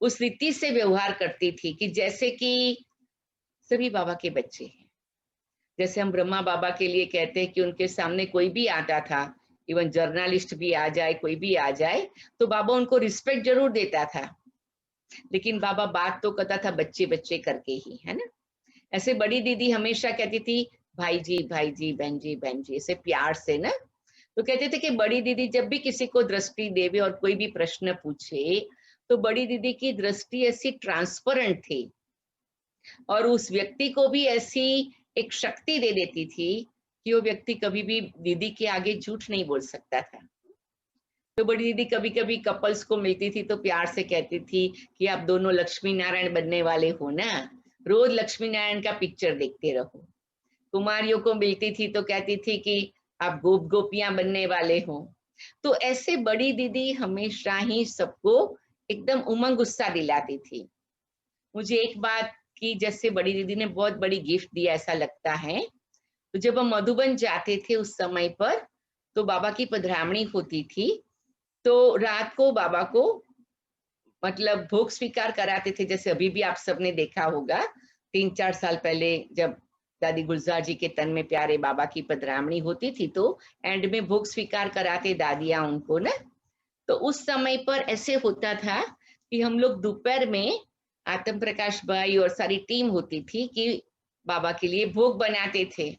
उस रीति से व्यवहार करती थी कि जैसे कि सभी बाबा के बच्चे हैं। जैसे हम ब्रह्मा बाबा के लिए कहते हैं कि उनके सामने कोई भी आता था, इवन जर्नलिस्ट भी आ जाए, कोई भी आ जाए, तो बाबा उनको रिस्पेक्ट जरूर देता था। लेकिन बाबा बात तो करता था बच्चे बच्चे करके ही, है ना। ऐसे बड़ी दीदी हमेशा कहती थी भाई जी बहन जी, ऐसे प्यार से ना। तो कहते थे कि बड़ी दीदी जब भी किसी को दृष्टि देवे और कोई भी प्रश्न पूछे, तो बड़ी दीदी की दृष्टि ऐसी ट्रांसपेरेंट थी और उस व्यक्ति को भी ऐसी एक शक्ति दे देती थी कि वो व्यक्ति कभी भी दीदी के आगे झूठ नहीं बोल सकता था। तो बड़ी दीदी कभी कभी कपल्स को मिलती थी तो प्यार से कहती थी कि आप दोनों लक्ष्मी नारायण बनने वाले हो ना, रोज लक्ष्मी नारायण का पिक्चर देखते रहो। कुमारियों को मिलती थी तो कहती थी कि आप गोप गोपियां बनने वाले हो। तो ऐसे बड़ी दीदी हमेशा ही सबको एकदम उमंग गुस्सा दिलाती थी। मुझे एक बात की, जैसे बड़ी दीदी ने बहुत बड़ी गिफ्ट दिया ऐसा लगता है। तो जब हम मधुबन जाते थे उस समय पर, तो बाबा की पधरामणी होती थी, तो रात को बाबा को मतलब भोग स्वीकार कराते थे। जैसे अभी भी आप सबने देखा होगा, 3-4 साल पहले जब दादी गुलजार जी के तन में प्यारे बाबा की पधरामणी होती थी, तो एंड में भोग स्वीकार कराते दादियां उनको ना। तो उस समय पर ऐसे होता था कि हम लोग दोपहर में, आत्म प्रकाश भाई और सारी टीम होती थी कि बाबा के लिए भोग बनाते थे।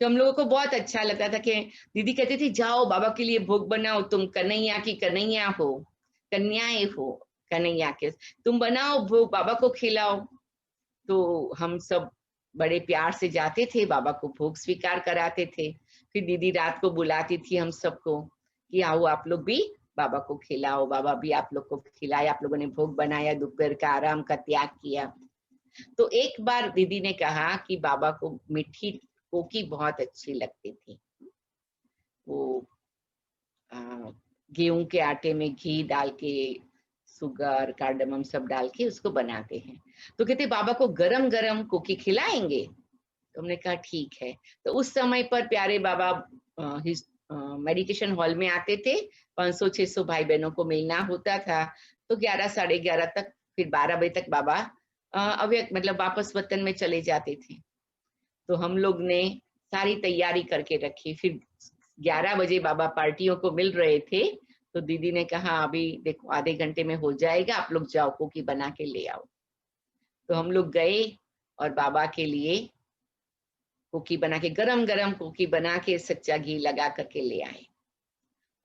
तो हम लोगों को बहुत अच्छा लगता था कि दीदी कहती थी जाओ बाबा के लिए भोग बनाओ, तुम कन्हैया की कन्हैया हो, कन्याएं हो कन्हैया के, तुम बनाओ भोग बाबा को खिलाओ। तो हम सब बड़े प्यार से जाते थे, बाबा को भोग स्वीकार कराते थे। फिर दीदी रात को बुलाती थी हम सबको कि आओ आप लोग भी बाबा को खिलाओ। बाबा भी आप लोग को खिलाया, आप लोगों ने भोग बनाया, दोपहर का आराम का त्याग किया। तो एक बार दीदी ने कहा कि बाबा को मीठी कोकी बहुत अच्छी लगती थी। वो गेहूं के आटे में घी डाल के, सुगर कार्डमम सब डाल के उसको बनाते हैं। तो कहते बाबा को गरम गरम कोकी खिलाएंगे। तो हमने कहा ठीक है। तो उस समय पर प्यारे बाबा मेडिटेशन हॉल में आते थे, 500-600 भाई बहनों को मिलना होता था। तो 11 साढ़े 11 तक, फिर 12 बजे तक बाबा अव्यक्त मतलब वापस वतन में चले जाते थे। तो हम लोग ने सारी तैयारी करके रखी। फिर 11 बजे बाबा पार्टियों को मिल रहे थे। तो दीदी ने कहा अभी देखो आधे घंटे में हो जाएगा, आप लोग जाओ कोकी बना के ले आओ। तो हम लोग गए और बाबा के लिए कोकी बना के, गरम गरम कोकी बना के सच्चा घी लगा करके ले आए।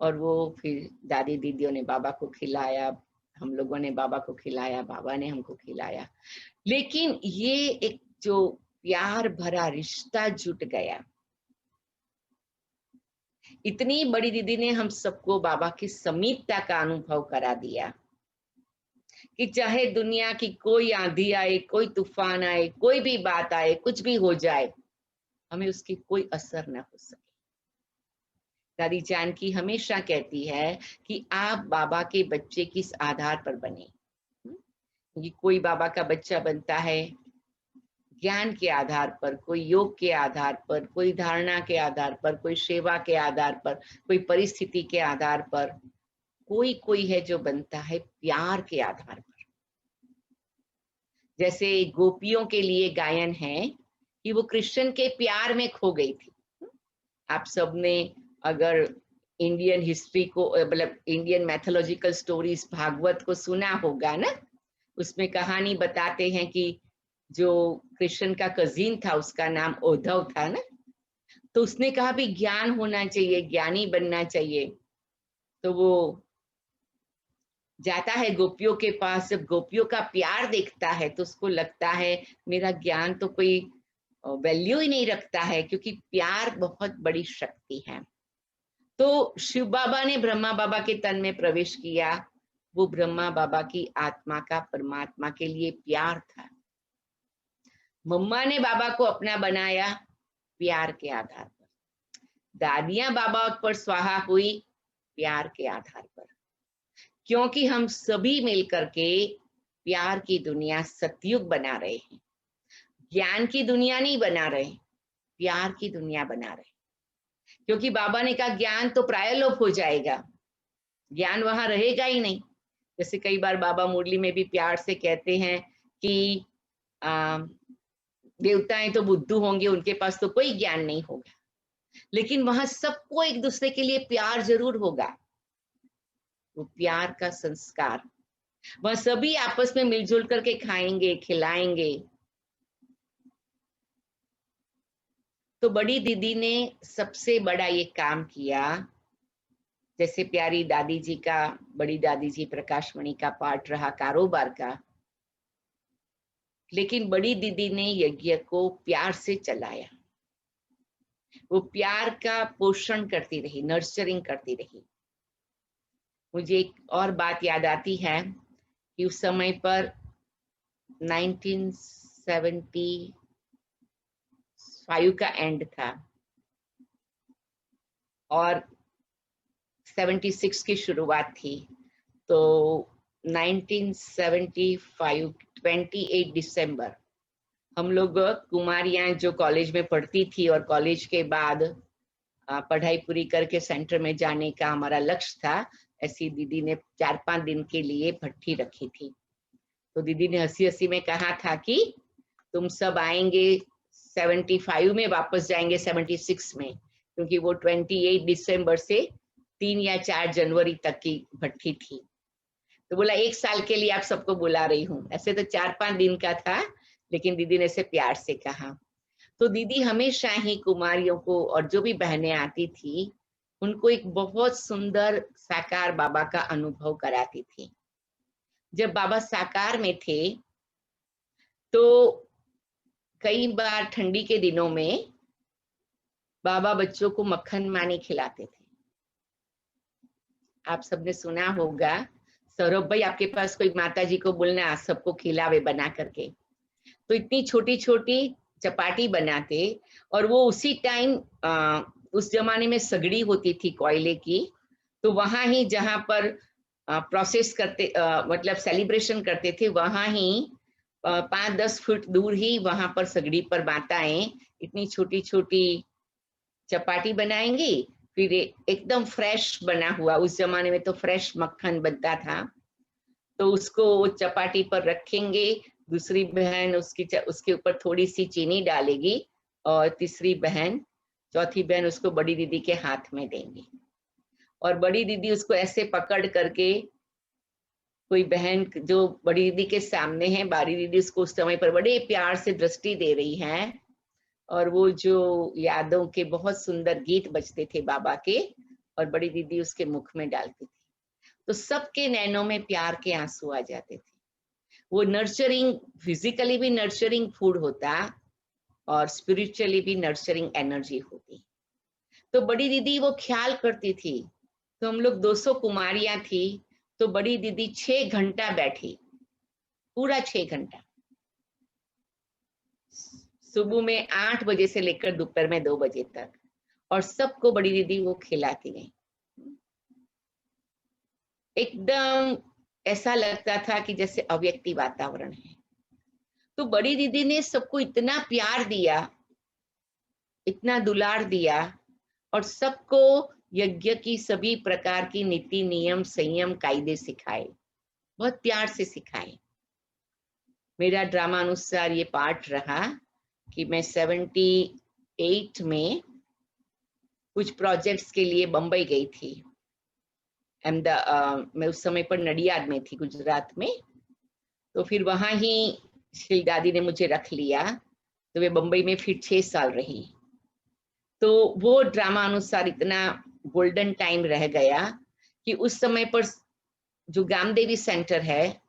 और वो फिर दादी दीदियों ने बाबा को खिलाया, हम लोगों ने बाबा को खिलाया, बाबा ने हमको खिलाया। लेकिन ये एक जो प्यार भरा रिश्ता जुट गया, इतनी बड़ी दीदी ने हम सबको बाबा की समीपता का अनुभव करा दिया कि चाहे दुनिया की कोई आंधी आए, कोई तूफान आए, कोई भी बात आए, कुछ भी हो जाए, हमें उसकी कोई असर न हो सके। दादी जानकी हमेशा कहती है कि आप बाबा के बच्चे किस आधार पर बने। कि कोई बाबा का बच्चा बनता है ज्ञान के आधार पर, कोई योग के आधार पर, कोई धारणा के आधार पर, कोई सेवा के आधार पर, कोई परिस्थिति के आधार पर, कोई है जो बनता है प्यार के आधार पर। जैसे गोपियों के लिए गायन है कि वो कृष्ण के प्यार में खो गई थी। आप सबने अगर इंडियन हिस्ट्री को मतलब इंडियन मैथोलॉजिकल स्टोरीज भागवत को सुना होगा ना, उसमें कहानी बताते हैं कि जो कृष्ण का कजिन था उसका नाम उद्धव था ना, तो उसने कहा भी ज्ञान होना चाहिए, ज्ञानी बनना चाहिए। तो वो जाता है गोपियों के पास, जब गोपियों का प्यार देखता है तो उसको लगता है मेरा ज्ञान तो कोई वैल्यू ही नहीं रखता है, क्योंकि प्यार बहुत बड़ी शक्ति है। तो शिव बाबा ने ब्रह्मा बाबा के तन में प्रवेश किया। वो ब्रह्मा बाबा की आत्मा का परमात्मा के लिए प्यार था। मम्मा ने बाबा को अपना बनाया प्यार के आधार पर। दादियां बाबा पर स्वाहा हुई प्यार के आधार पर। क्योंकि हम सभी मिलकर के प्यार की दुनिया सतयुग बना रहे हैं। ज्ञान की दुनिया नहीं बना रहे, प्यार की दुनिया बना रहे। क्योंकि बाबा ने कहा ज्ञान तो प्रायलोप हो जाएगा, ज्ञान वहां रहेगा ही नहीं। जैसे कई बार बाबा मुरली में भी प्यार से कहते हैं कि देवताएं तो बुद्धू होंगे, उनके पास तो कोई ज्ञान नहीं होगा, लेकिन वहां सबको एक दूसरे के लिए प्यार जरूर होगा। वो प्यार का संस्कार वह सभी आपस में मिलजुल करके खाएंगे, खिलाएंगे। तो बड़ी दीदी ने सबसे बड़ा ये काम किया। जैसे प्यारी दादी जी का, बड़ी दादी जी प्रकाशमणि का पार्ट रहा कारोबार का, लेकिन बड़ी दीदी ने यज्ञ को प्यार से चलाया। वो प्यार का पोषण करती रही, नर्चरिंग करती रही। मुझे एक और बात याद आती है कि उस समय पर 1975 का एंड था और 76 की शुरुआत थी। तो 1975 28 दिसंबर हम लोग कुमारियां जो कॉलेज में पढ़ती थी और कॉलेज के बाद पढ़ाई पूरी करके सेंटर में जाने का हमारा लक्ष्य था। ऐसी दीदी ने 4-5 दिन के लिए भट्ठी रखी थी। तो दीदी ने हंसी हंसी में कहा था कि तुम सब आएंगे 75 में, वापस जाएंगे 76 में, क्योंकि वो 28 दिसंबर से 3 या 4 जनवरी तक की भट्ठी थी। तो बोला 1 साल के लिए आप सबको बुला रही हूँ। ऐसे तो 4-5 दिन का था, लेकिन दीदी ने इसे प्यार से कहा। तो दीदी हमेशा ही कुमारियों को और जो भी बहनें आती थी उनको एक बहुत सुंदर साकार बाबा का अनुभव कराती थी। जब बाबा साकार में थे तो कई बार ठंडी के दिनों में बाबा बच्चों को मक्खन मानी खिलाते थे। आप सबने सुना होगा। सौरभ भाई, आपके पास कोई माता जी को बोलना सबको खिलावे बना करके। तो इतनी छोटी छोटी चपाटी बनाते और वो उसी टाइम उस जमाने में सगड़ी होती थी कोयले की। तो वहां ही जहां पर प्रोसेस करते मतलब सेलिब्रेशन करते थे, वहां ही 5-10 फुट दूर ही वहां पर सगड़ी पर माताएं इतनी छोटी छोटी चपाटी बनाएंगी। फिर एकदम फ्रेश बना हुआ, उस जमाने में तो फ्रेश मक्खन बनता था, तो उसको चपाटी पर रखेंगे। दूसरी बहन उसके ऊपर थोड़ी सी चीनी डालेगी और तीसरी बहन, चौथी बहन उसको बड़ी दीदी के हाथ में देंगी। और बड़ी दीदी उसको ऐसे पकड़ करके, कोई बहन जो बड़ी दीदी के सामने है, बड़ी दीदी उसको उस समय पर बड़े प्यार से दृष्टि दे रही है और वो जो यादों के बहुत सुंदर गीत बजते थे बाबा के और बड़ी दीदी उसके मुख में डालती थी, तो सबके नैनों में प्यार के आंसू आ जाते थे। वो नर्चरिंग, फिजिकली भी नर्चरिंग फूड होता और स्पिरिचुअली भी नर्चरिंग एनर्जी होती। तो बड़ी दीदी वो ख्याल करती थी। तो हम लोग 200 कुमारियां थी, तो बड़ी दीदी 6 घंटा बैठी, पूरा 6 घंटा, सुबह में 8 बजे से लेकर दोपहर में 2 बजे तक, और सबको बड़ी दीदी वो खिलाती गई। एकदम ऐसा लगता था कि जैसे अव्यक्ति वातावरण है। तो बड़ी दीदी ने सबको इतना प्यार दिया, इतना दुलार दिया और सबको यज्ञ की सभी प्रकार की नीति, नियम, संयम, कायदे सिखाए, बहुत प्यार से सिखाए। मेरा ड्रामा अनुसार ये पार्ट रहा कि मैं 78 में कुछ प्रोजेक्ट्स के लिए बंबई गई थी। मैं उस समय पर नडियाद में थी, गुजरात में। तो फिर वहां ही श्री दादी ने मुझे रख लिया, तो वे बंबई में फिर 6 साल रही। तो वो ड्रामा अनुसार इतना गोल्डन टाइम रह गया कि उस समय पर जो गामदेवी सेंटर है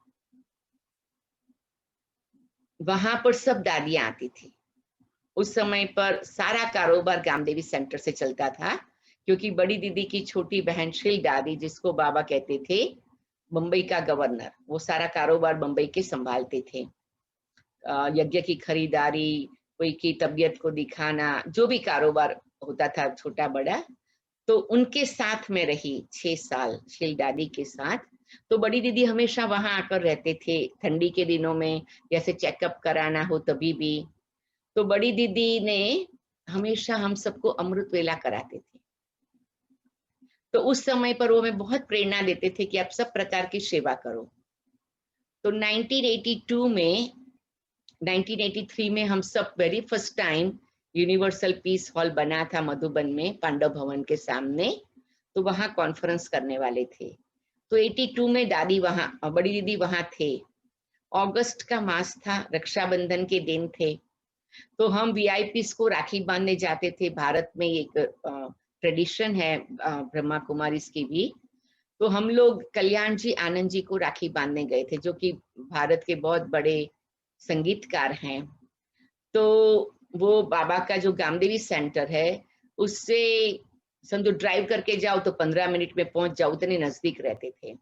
वहां पर सब दादियां आती थी। उस समय पर सारा कारोबार गामदेवी सेंटर से चलता था, क्योंकि बड़ी दीदी की छोटी बहन श्री दादी, जिसको बाबा कहते थे मुंबई का गवर्नर, वो सारा कारोबार मुंबई के संभालते थे। यज्ञ की खरीदारी, कोई की तबीयत को दिखाना, जो भी कारोबार होता था छोटा बड़ा, तो उनके साथ में रही 6 साल श्री दादी के साथ। तो बड़ी दीदी हमेशा वहां आकर रहते थे ठंडी के दिनों में, जैसे चेकअप कराना हो तभी भी। तो बड़ी दीदी ने हमेशा हम सबको अमृत वेला कराते थे। तो उस समय पर वो हमें बहुत प्रेरणा देते थे कि आप सब प्रकार की सेवा करो। तो 1983 में हम सब very first time universal peace hall बना था मधुबन में, पांडव भवन के सामने। तो वहां कॉन्फ्रेंस करने वाले थे। तो 82 में दादी वहां, बड़ी दीदी वहां थे। अगस्त का मास था, रक्षाबंधन के दिन थे। तो हम वीआईपीस को राखी बांधने जाते थे। भारत में एक ट्रेडिशन है ब्रह्मा कुमारीज की भी। तो हम लोग कल्याण जी आनंद जी को राखी बांधने गए थे, जो कि भारत के बहुत बड़े संगीतकार हैं। तो वो बाबा का जो गामदेवी सेंटर है, उससे समझो ड्राइव करके जाओ तो 15 मिनट में पहुंच जाओ, उतने नजदीक रहते थे।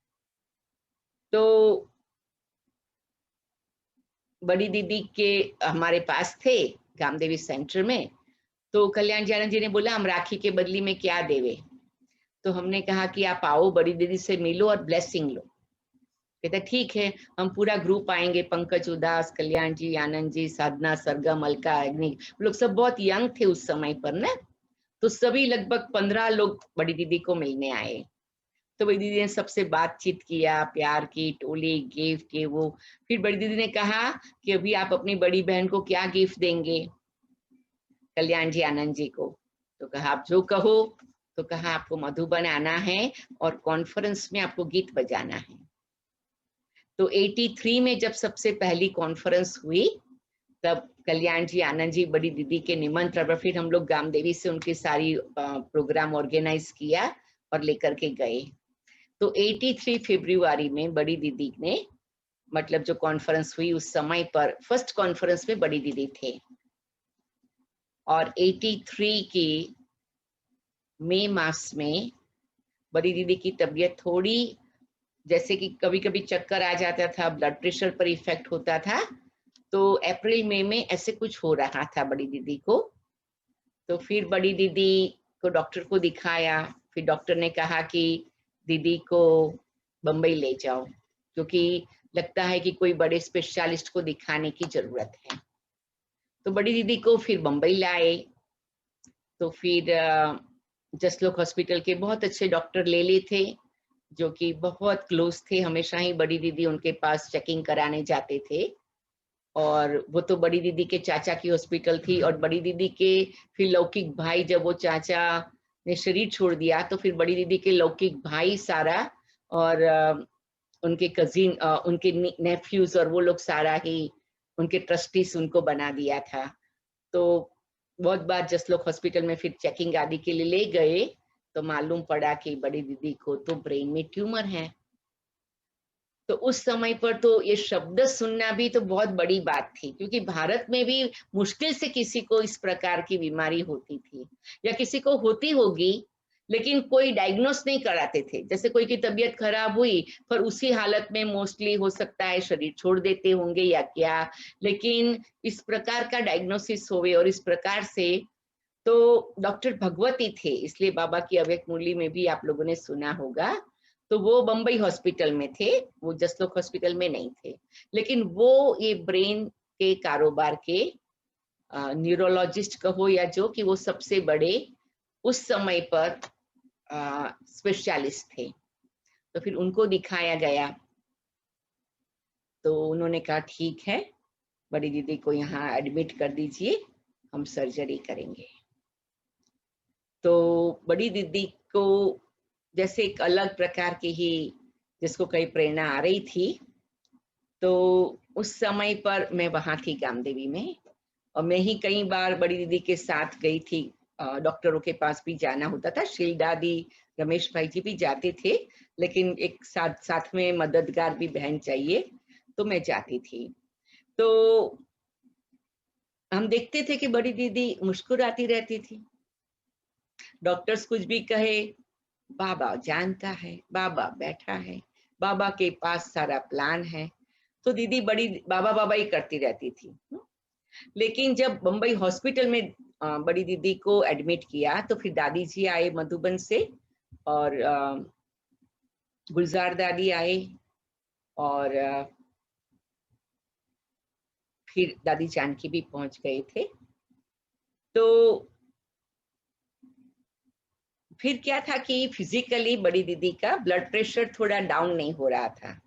तो बड़ी दीदी के हमारे पास थे गामदेवी सेंटर में। तो कल्याण जी आनंद जी ने बोला हम राखी के बदली में क्या देवे। तो हमने कहा कि आप आओ, बड़ी दीदी से मिलो और ब्लेसिंग लो। कहते ठीक है, हम पूरा ग्रुप आएंगे, पंकज उदास, कल्याण जी आनंद जी, साधना, सरगम, अलका, अग्नि, लोग सब बहुत यंग थे उस समय पर ना। तो सभी लगभग 15 लोग बड़ी दीदी को मिलने आए। तो बड़ी दीदी ने सबसे बातचीत किया, प्यार की, टोली, गिफ्ट के वो। फिर बड़ी दीदी ने कहा कि अभी आप अपनी बड़ी बहन को क्या गिफ्ट देंगे, कल्याण जी आनंद जी को। तो कहा आप जो कहो। तो कहा आपको मधुबन आना है और कॉन्फ्रेंस में आपको गीत बजाना है। तो 83 में जब सबसे पहली कॉन्फ्रेंस हुई, तब कल्याण जी आनंद जी बड़ी दीदी के निमंत्रण पर फिर हम लोग गामदेवी से उनकी सारी प्रोग्राम ऑर्गेनाइज किया और लेकर के गए। तो 83 फरवरी में बड़ी दीदी ने, मतलब जो कॉन्फ्रेंस हुई उस समय पर, फर्स्ट कॉन्फ्रेंस में बड़ी दीदी थे। और 83 की मई मास में बड़ी दीदी की तबीयत थोड़ी, जैसे कि कभी कभी चक्कर आ जाता था, ब्लड प्रेशर पर इफेक्ट होता था। तो अप्रैल मई में ऐसे कुछ हो रहा था बड़ी दीदी को। तो फिर बड़ी दीदी को डॉक्टर को दिखाया। फिर डॉक्टर ने कहा कि दीदी को बम्बई ले जाओ, क्योंकि लगता है कि कोई बड़े स्पेशलिस्ट को दिखाने की जरूरत है। तो बड़ी दीदी को फिर बम्बई लाए। तो फिर जसलोक हॉस्पिटल के बहुत अच्छे डॉक्टर ले लिए थे, जो कि बहुत क्लोज थे, हमेशा ही बड़ी दीदी उनके पास चेकिंग कराने जाते थे। और वो तो बड़ी दीदी के चाचा की हॉस्पिटल थी। और बड़ी दीदी के फिर लौकिक भाई, जब वो चाचा ने शरीर छोड़ दिया, तो फिर बड़ी दीदी के लौकिक भाई सारा और उनके कजिन, उनके नेफ्यूज और वो लोग सारा ही उनके ट्रस्टीज उनको बना दिया था। तो बहुत बार जसलोक हॉस्पिटल में फिर चेकिंग आदि के लिए ले गए, तो मालूम पड़ा कि बड़ी दीदी को तो ब्रेन में ट्यूमर है। तो उस समय पर तो ये शब्द सुनना भी तो बहुत बड़ी बात थी, क्योंकि भारत में भी मुश्किल से किसी को इस प्रकार की बीमारी होती थी, या किसी को होती होगी, लेकिन कोई डायग्नोस नहीं कराते थे। जैसे कोई की तबीयत खराब हुई, पर उसी हालत में मोस्टली हो सकता है शरीर छोड़ देते होंगे या क्या, लेकिन इस प्रकार का डायग्नोसिस होवे और इस प्रकार से। तो डॉक्टर भगवती थे, इसलिए बाबा की अव्यक्त मुरली में भी आप लोगों ने सुना होगा। तो वो बम्बई हॉस्पिटल में थे, वो जसलोक हॉस्पिटल में नहीं थे। लेकिन वो ये ब्रेन के कारोबार के न्यूरोलॉजिस्ट कहो या जो, कि वो सबसे बड़े उस समय पर स्पेशलिस्ट थे। तो फिर उनको दिखाया गया। तो उन्होंने कहा ठीक है, बड़ी दीदी को यहाँ एडमिट कर दीजिए, हम सर्जरी करेंगे। तो बड़ी दीदी को जैसे एक अलग प्रकार की ही, जिसको कई प्रेरणा आ रही थी। तो उस समय पर मैं वहां थी गामदेवी में, और मैं ही कई बार बड़ी दीदी के साथ गई थी। डॉक्टरों के पास भी जाना होता था, शील्डा दी, रमेश भाई जी भी जाते थे, लेकिन एक साथ साथ में मददगार भी बहन चाहिए, तो मैं जाती थी। तो हम देखते थे कि बड़ी दीदी मुस्कुराती रहती थी। डॉक्टर्स कुछ भी कहे, बाबा जानता है, बाबा बैठा है, बाबा के पास सारा प्लान है। तो दीदी बड़ी बाबा बाबा ही करती रहती थी। लेकिन जब बम्बई हॉस्पिटल में बड़ी दीदी को एडमिट किया, तो फिर दादी जी आए मधुबन से, और गुलजार दादी आए, और फिर दादी जानकी भी पहुंच गए थे। तो फिर क्या था कि फिजिकली बड़ी दीदी का ब्लड प्रेशर थोड़ा डाउन नहीं हो रहा था।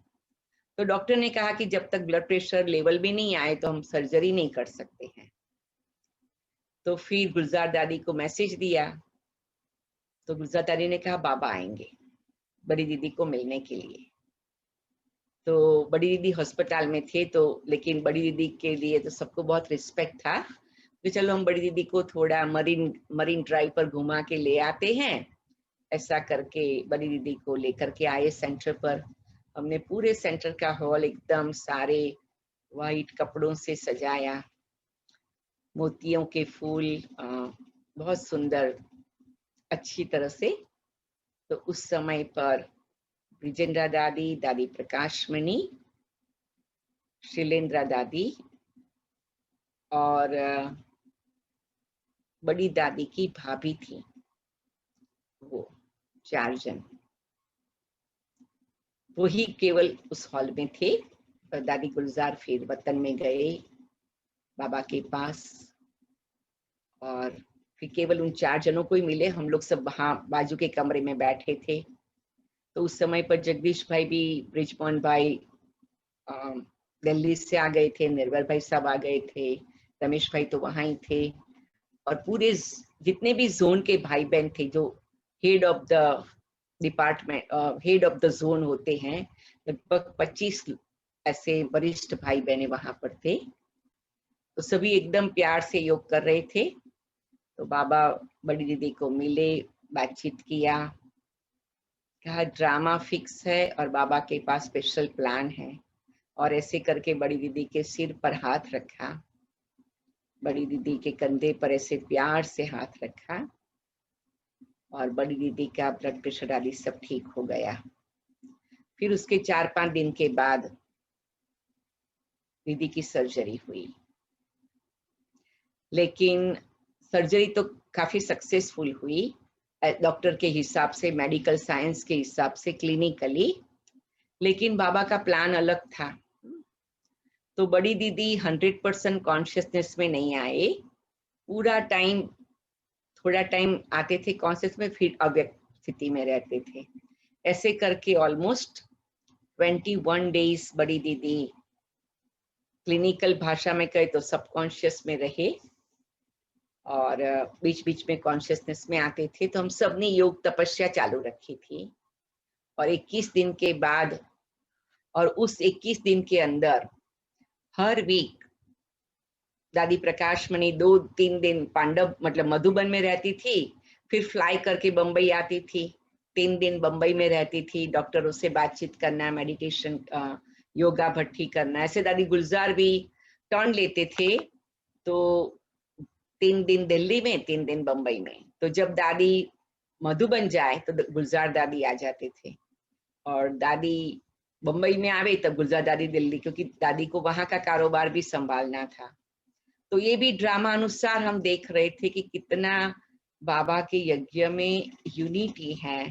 तो डॉक्टर ने कहा कि जब तक ब्लड प्रेशर लेवल भी नहीं आए तो हम सर्जरी नहीं कर सकते हैं। तो फिर गुलजार दादी को मैसेज दिया। तो गुलजार दादी ने कहा बाबा आएंगे। बड़ी दीदी को मिलने के लिए। तो बड़ी दीदी अस्पताल में थे, तो लेकिन बड़ी दीदी के लिए तो सबको बहुत रिस्पेक्ट था कि चलो हम बड़ी दीदी को थोड़ा मरीन ड्राइव पर घुमा के ले आते हैं। ऐसा करके बड़ी दीदी को लेकर के आए सेंटर पर। हमने पूरे सेंटर का हॉल एकदम सारे वाइट कपड़ों से सजाया, मोतियों के फूल बहुत सुंदर अच्छी तरह से। तो उस समय पर विजेंद्रा दादी, दादी प्रकाशमणि, शिलेंद्रा दादी और बड़ी दादी की भाभी थी, वो 4 जन वही केवल उस हॉल में थे। और दादी गुलजार फिर वतन में गए बाबा के पास, और फिर केवल उन 4 जनों को ही मिले। हम लोग सब वहां बाजू के कमरे में बैठे थे। तो उस समय पर जगदीश भाई भी, ब्रिजमोहन भाई दिल्ली से आ गए थे, निर्भर भाई सब आ गए थे, रमेश भाई तो वहां ही थे। और पूरे जितने भी जोन के भाई बहन थे, जो head of the department, head of the zone होते हैं, लगभग 25 ऐसे वरिष्ठ भाई बहने वहां पर थे। तो सभी एकदम प्यार से योग कर रहे थे। तो बाबा बड़ी दीदी को मिले, बातचीत किया, कहा ड्रामा फिक्स है और बाबा के पास स्पेशल प्लान है। और ऐसे करके बड़ी दीदी के सिर पर हाथ रखा, बड़ी दीदी के कंधे पर ऐसे प्यार से हाथ रखा, और बड़ी दीदी का ब्लड प्रेशर आदि सब ठीक हो गया। फिर उसके 4-5 दिन के बाद दीदी की सर्जरी हुई। लेकिन सर्जरी तो काफी सक्सेसफुल हुई डॉक्टर के हिसाब से, मेडिकल साइंस के हिसाब से, क्लिनिकली। लेकिन बाबा का प्लान अलग था। तो बड़ी दीदी 100% कॉन्शियसनेस में नहीं आए। पूरा टाइम, थोड़ा टाइम आते थे कॉन्शियस में, फिर अव्यक्त स्थिति में रहते थे। ऐसे करके ऑलमोस्ट 21 डेज बड़ी दीदी, क्लिनिकल भाषा में कहे तो सबकॉन्शियस में रहे, और बीच बीच में कॉन्शियसनेस में आते थे। तो हम सब ने योग तपस्या चालू रखी थी। और 21 दिन के बाद, और उस 21 दिन के अंदर हर वीक दादी प्रकाशमणि 2-3 दिन पांडव मतलब मधुबन में रहती थी, फिर फ्लाई करके बम्बई आती थी, 3 दिन बम्बई में रहती थी, डॉक्टरों से बातचीत करना, मेडिटेशन, योगा भट्टी करना। ऐसे दादी गुलजार भी टर्न लेते थे। तो 3 दिन दिल्ली में, 3 दिन बम्बई में। तो जब दादी मधुबन जाए तो गुलजार दादी आ जाते थे, और दादी बम्बई में आवे तब गुलजार दादी दिल्ली, क्योंकि दादी को वहां का कारोबार भी संभालना था। तो ये भी ड्रामा अनुसार हम देख रहे थे कि कितना बाबा के यज्ञ में यूनिटी है,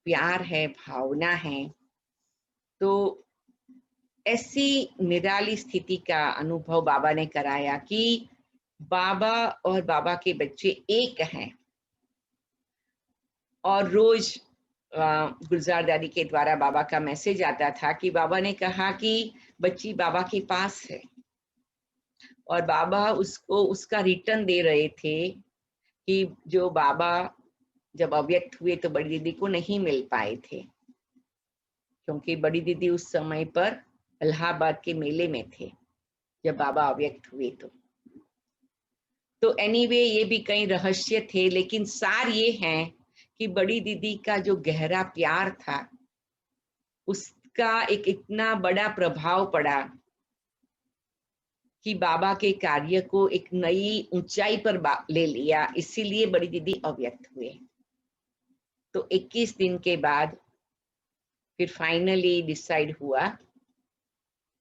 प्यार है, भावना है। तो ऐसी निराली स्थिति का अनुभव बाबा ने कराया कि बाबा और बाबा के बच्चे एक हैं। और रोज गुलजार दादी के द्वारा बाबा का मैसेज आता था कि बाबा ने कहा कि बच्ची बाबा के पास है, और बाबा उसको उसका रिटर्न दे रहे थे कि जो बाबा जब अव्यक्त हुए तो बड़ी दीदी को नहीं मिल पाए थे, क्योंकि बड़ी दीदी उस समय पर इलाहाबाद के मेले में थे जब बाबा अव्यक्त हुए। तो एनीवे ये भी कई रहस्य थे, लेकिन सार ये है कि बड़ी दीदी का जो गहरा प्यार था, उसका एक इतना बड़ा प्रभाव पड़ा कि बाबा के कार्य को एक नई ऊंचाई पर ले लिया। इसीलिए बड़ी दीदी अव्यक्त हुए। तो 21 दिन के बाद फिर फाइनली डिसाइड हुआ,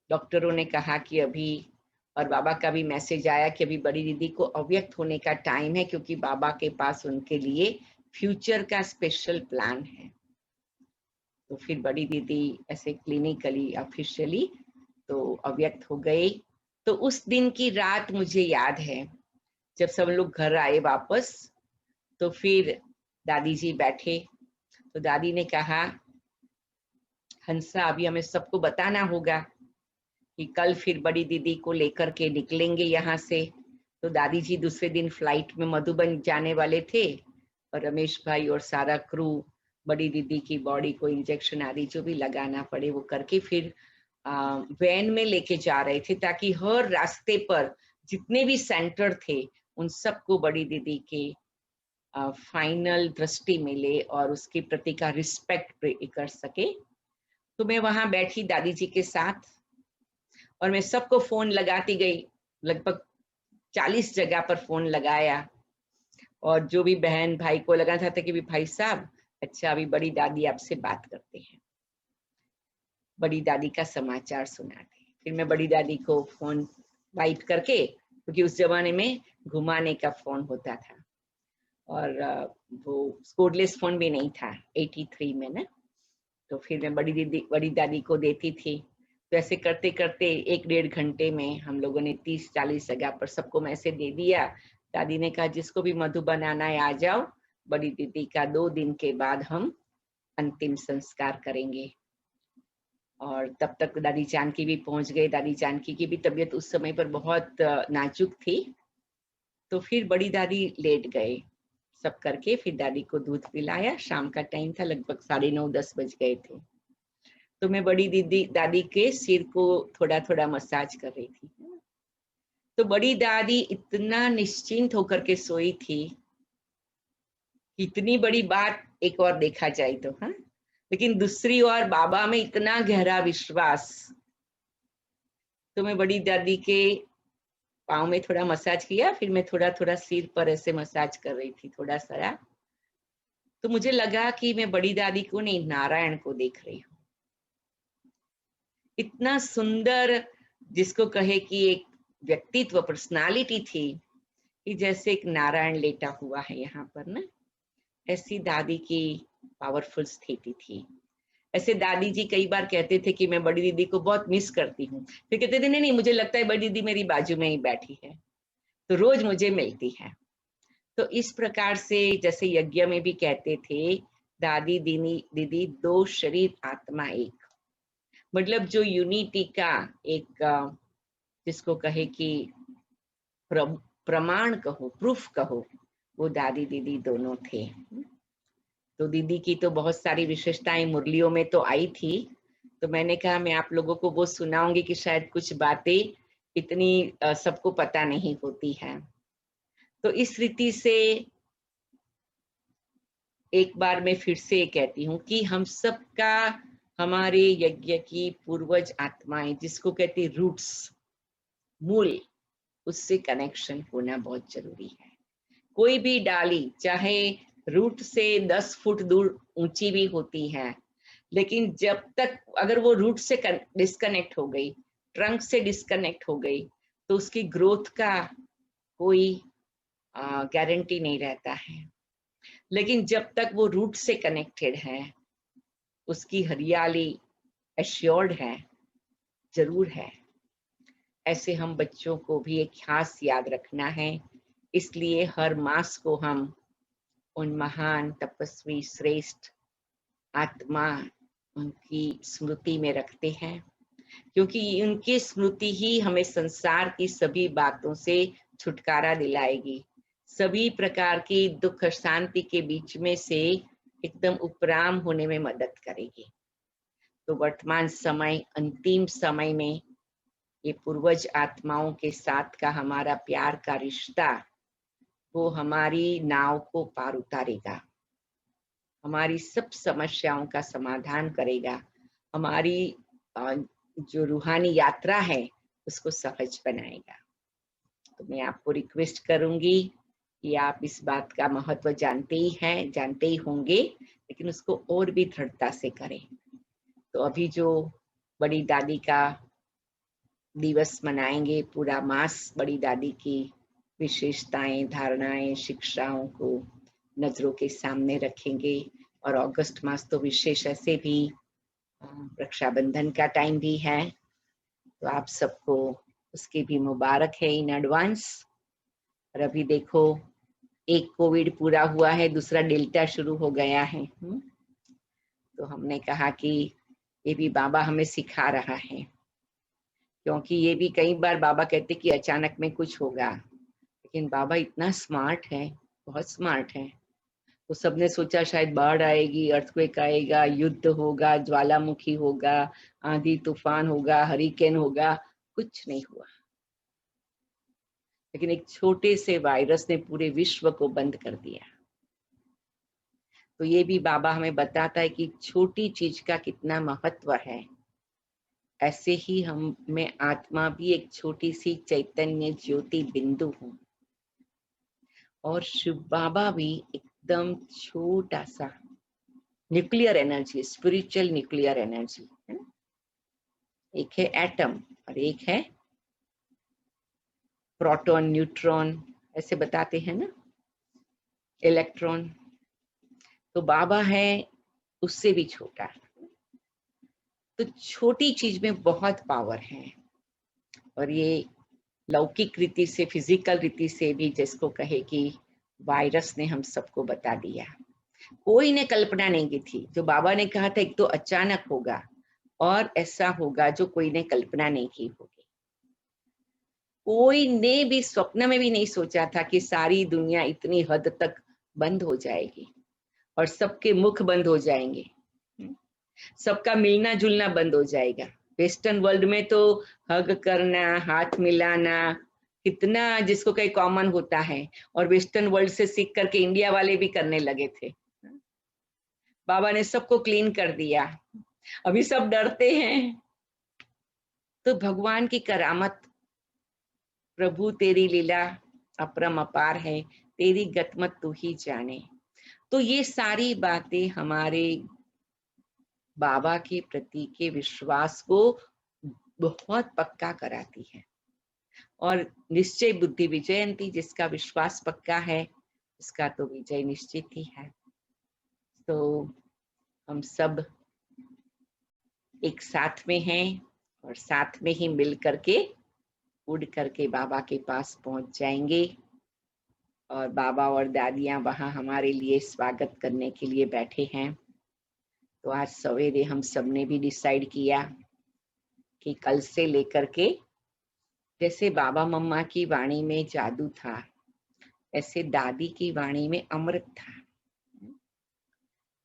डॉक्टरों ने कहा कि अभी, और बाबा का भी मैसेज आया कि अभी बड़ी दीदी को अव्यक्त होने का टाइम है, क्योंकि बाबा के पास उनके लिए फ्यूचर का स्पेशल प्लान है। तो फिर बड़ी दीदी ऐसे क्लिनिकली ऑफिशियली तो अव्यक्त हो गई। तो उस दिन की रात मुझे याद है, जब सब लोग घर आए वापस, तो फिर दादी जी बैठे, तो दादी ने कहा, हंसा अभी हमें सबको बताना होगा कि कल फिर बड़ी दीदी को लेकर के निकलेंगे यहाँ से। तो दादी जी दूसरे दिन फ्लाइट में मधुबन जाने वाले थे, और रमेश भाई और सारा क्रू बड़ी दीदी की बॉडी को इंजेक्शन आदि जो भी लगाना पड़े वो करके फिर वैन में लेके जा रहे थे, ताकि हर रास्ते पर जितने भी सेंटर थे उन सबको बड़ी दीदी के फाइनल दृष्टि मिले और उसके प्रति का रिस्पेक्ट कर सके। तो मैं वहां बैठी दादी जी के साथ और मैं सबको फोन लगाती गई, लगभग 40 जगह पर फोन लगाया, और जो भी बहन भाई को लगा था कि भी भाई साहब अच्छा अभी बड़ी दादी आपसे बात करते हैं, बड़ी दादी का समाचार सुनाते। फिर मैं बड़ी दादी को फोन वाइप करके, क्योंकि उस जमाने में घुमाने का फोन होता था और वो कोडलेस फोन भी नहीं था 83 में ना, तो फिर मैं बड़ी दादी को देती थी। तो ऐसे करते करते 1-1.5 घंटे में हम लोगों ने 30-40 जगह पर सबको मैसेज दे दिया। दादी ने कहा जिसको भी मधु बनाना है आ जाओ, बड़ी दीदी का 2 दिन के बाद हम अंतिम संस्कार करेंगे। और तब तक दादी जानकी भी पहुंच गए। दादी जानकी की भी तबीयत उस समय पर बहुत नाजुक थी। तो फिर बड़ी दादी लेट गए, सब करके फिर दादी को दूध पिलाया। शाम का टाइम था, लगभग 9:30-10 बज गए थे। तो मैं बड़ी दादी के सिर को थोड़ा थोड़ा मसाज कर रही थी। तो बड़ी दादी इतना निश्चिंत होकर के सोई थी। इतनी बड़ी बात एक और देखा जाए तो, हाँ, लेकिन दूसरी ओर बाबा में इतना गहरा विश्वास। तो मैं बड़ी दादी के पाँव में थोड़ा मसाज किया, फिर मैं थोड़ा थोड़ा सिर पर ऐसे मसाज कर रही थी थोड़ा सा। तो मुझे लगा कि मैं बड़ी दादी को नहीं, नारायण को देख रही हूँ। इतना सुंदर, जिसको कहे कि एक व्यक्तित्व, पर्सनालिटी थी कि जैसे एक नारायण लेटा हुआ है यहाँ पर ना, ऐसी दादी की पावरफुल स्थिति थी। ऐसे दादी जी कई बार कहते थे कि मैं बड़ी दीदी को बहुत मिस करती हूँ, फिर कहते थे नहीं नहीं, मुझे लगता है बड़ी दीदी मेरी बाजू में ही बैठी है, तो रोज मुझे मिलती है। तो इस प्रकार से जैसे यज्ञ में भी कहते थे, दादी दीदी 2 शरीर आत्मा एक, मतलब जो यूनिटी का एक जिसको कहे कि प्रमाण कहो, प्रूफ कहो, वो दादी दीदी दोनों थे। तो दीदी की तो बहुत सारी विशेषताएं मुरलियों में तो आई थी, तो मैंने कहा मैं आप लोगों को वो सुनाऊंगी कि शायद कुछ बातें इतनी सबको पता नहीं होती है। तो इस रीति से एक बार मैं फिर से कहती हूँ कि हम सबका, हमारे यज्ञ की पूर्वज आत्माएं, जिसको कहते रूट्स, मूल, उससे कनेक्शन होना बहुत जरूरी है। कोई भी डाली चाहे रूट से 10 फुट दूर ऊंची भी होती है, लेकिन जब तक अगर वो रूट से डिस्कनेक्ट हो गई, ट्रंक से डिस्कनेक्ट हो गई, तो उसकी ग्रोथ का कोई गारंटी नहीं रहता है। लेकिन जब तक वो रूट से कनेक्टेड है, उसकी हरियाली एश्योर्ड है, जरूर है। ऐसे हम बच्चों को भी एक खास याद रखना है। इसलिए हर मास को हम उन महान तपस्वी श्रेष्ठ आत्मा, उनकी स्मृति में रखते हैं, क्योंकि उनकी स्मृति ही हमें संसार की सभी बातों से छुटकारा दिलाएगी, सभी प्रकार की दुख शांति के बीच में से एकदम उपराम होने में मदद करेगी। तो वर्तमान समय, अंतिम समय में ये पूर्वज आत्माओं के साथ का हमारा प्यार का रिश्ता, वो हमारी नाव को पार उतारेगा, हमारी सब समस्याओं का समाधान करेगा, हमारी जो रूहानी यात्रा है उसको सहज बनाएगा। तो मैं आपको रिक्वेस्ट करूंगी कि आप इस बात का महत्व जानते ही हैं, जानते ही होंगे, लेकिन उसको और भी दृढ़ता से करें। तो अभी जो बड़ी दादी का दिवस मनाएंगे, पूरा मास बड़ी दादी की विशेषताएं, धारणाएं, शिक्षाओं को नजरों के सामने रखेंगे। और अगस्त मास तो विशेष ऐसे भी रक्षाबंधन का टाइम भी है, तो आप सबको उसकी भी मुबारक है इन एडवांस। और अभी देखो, एक कोविड पूरा हुआ है, दूसरा डेल्टा शुरू हो गया है। तो हमने कहा कि ये भी बाबा हमें सिखा रहा है, क्योंकि ये भी कई बार बाबा कहते कि अचानक में कुछ होगा, लेकिन बाबा इतना स्मार्ट है, बहुत स्मार्ट है। तो सबने सोचा शायद बाढ़ आएगी, अर्थक्वेक आएगा, युद्ध होगा, ज्वालामुखी होगा, आंधी तूफान होगा, हरिकेन होगा, कुछ नहीं हुआ। लेकिन एक छोटे से वायरस ने पूरे विश्व को बंद कर दिया। तो ये भी बाबा हमें बताता है कि छोटी चीज का कितना महत्व है। ऐसे ही हम में आत्मा भी एक छोटी सी चैतन्य ज्योति बिंदु हूँ, और शिव बाबा भी एकदम छोटा सा nuclear energy, spiritual nuclear energy है ना। एक है एटम और एक है प्रोटॉन, न्यूट्रॉन, ऐसे बताते हैं ना, इलेक्ट्रॉन। तो बाबा है उससे भी छोटा। तो छोटी चीज में बहुत पावर है, और ये लौकिक रीति से, फिजिकल रीति से भी, जिसको कहे कि वायरस ने हम सबको बता दिया। कोई ने कल्पना नहीं की थी। जो बाबा ने कहा था एक तो अचानक होगा, और ऐसा होगा जो कोई ने कल्पना नहीं की होगी। कोई ने भी स्वप्न में भी नहीं सोचा था कि सारी दुनिया इतनी हद तक बंद हो जाएगी और सबके मुख बंद हो जाएंगे, सबका मिलना जुलना बंद हो जाएगा। वेस्टर्न वर्ल्ड में तो हग करना, हाथ मिलाना कितना जिसको कहीं कॉमन होता है, और वेस्टर्न वर्ल्ड से सीख करके इंडिया वाले भी करने लगे थे। बाबा ने सबको क्लीन कर दिया, अभी सब डरते हैं। तो भगवान की करामत, प्रभु तेरी लीला अपरम अपार है, तेरी गतमत तू ही जाने। तो ये सारी बातें हमारे बाबा के प्रति के विश्वास को बहुत पक्का कराती है। और निश्चय बुद्धि विजयंती, जिसका विश्वास पक्का है उसका तो विजय निश्चित ही है। तो हम सब एक साथ में हैं, और साथ में ही मिल करके उड़ करके बाबा के पास पहुंच जाएंगे। और बाबा और दादियां वहां हमारे लिए स्वागत करने के लिए बैठे हैं। तो आज सवेरे हम सबने भी डिसाइड किया कि कल से लेकर के, जैसे बाबा मम्मा की वाणी में जादू था, ऐसे दादी की वाणी में अमृत था।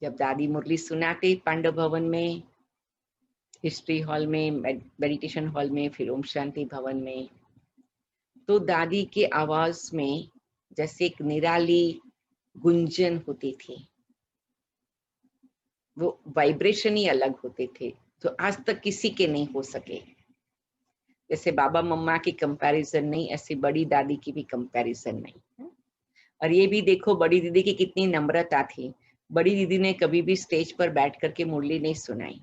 जब दादी मुरली सुनाते पांडव भवन में, हिस्ट्री हॉल में, मेडिटेशन हॉल में, फिर ओम शांति भवन में, तो दादी के आवाज में जैसे एक निराली गुंजन होती थी। वो वाइब्रेशन ही अलग होते थे जो आज तक किसी के नहीं हो सके। जैसे बाबा मम्मा की कंपैरिजन नहीं, ऐसे बड़ी दादी की भी कंपैरिजन नहीं। और ये भी देखो बड़ी दीदी की कितनी नम्रता थी। बड़ी दीदी ने कभी भी स्टेज पर बैठ करके मुरली नहीं सुनाई,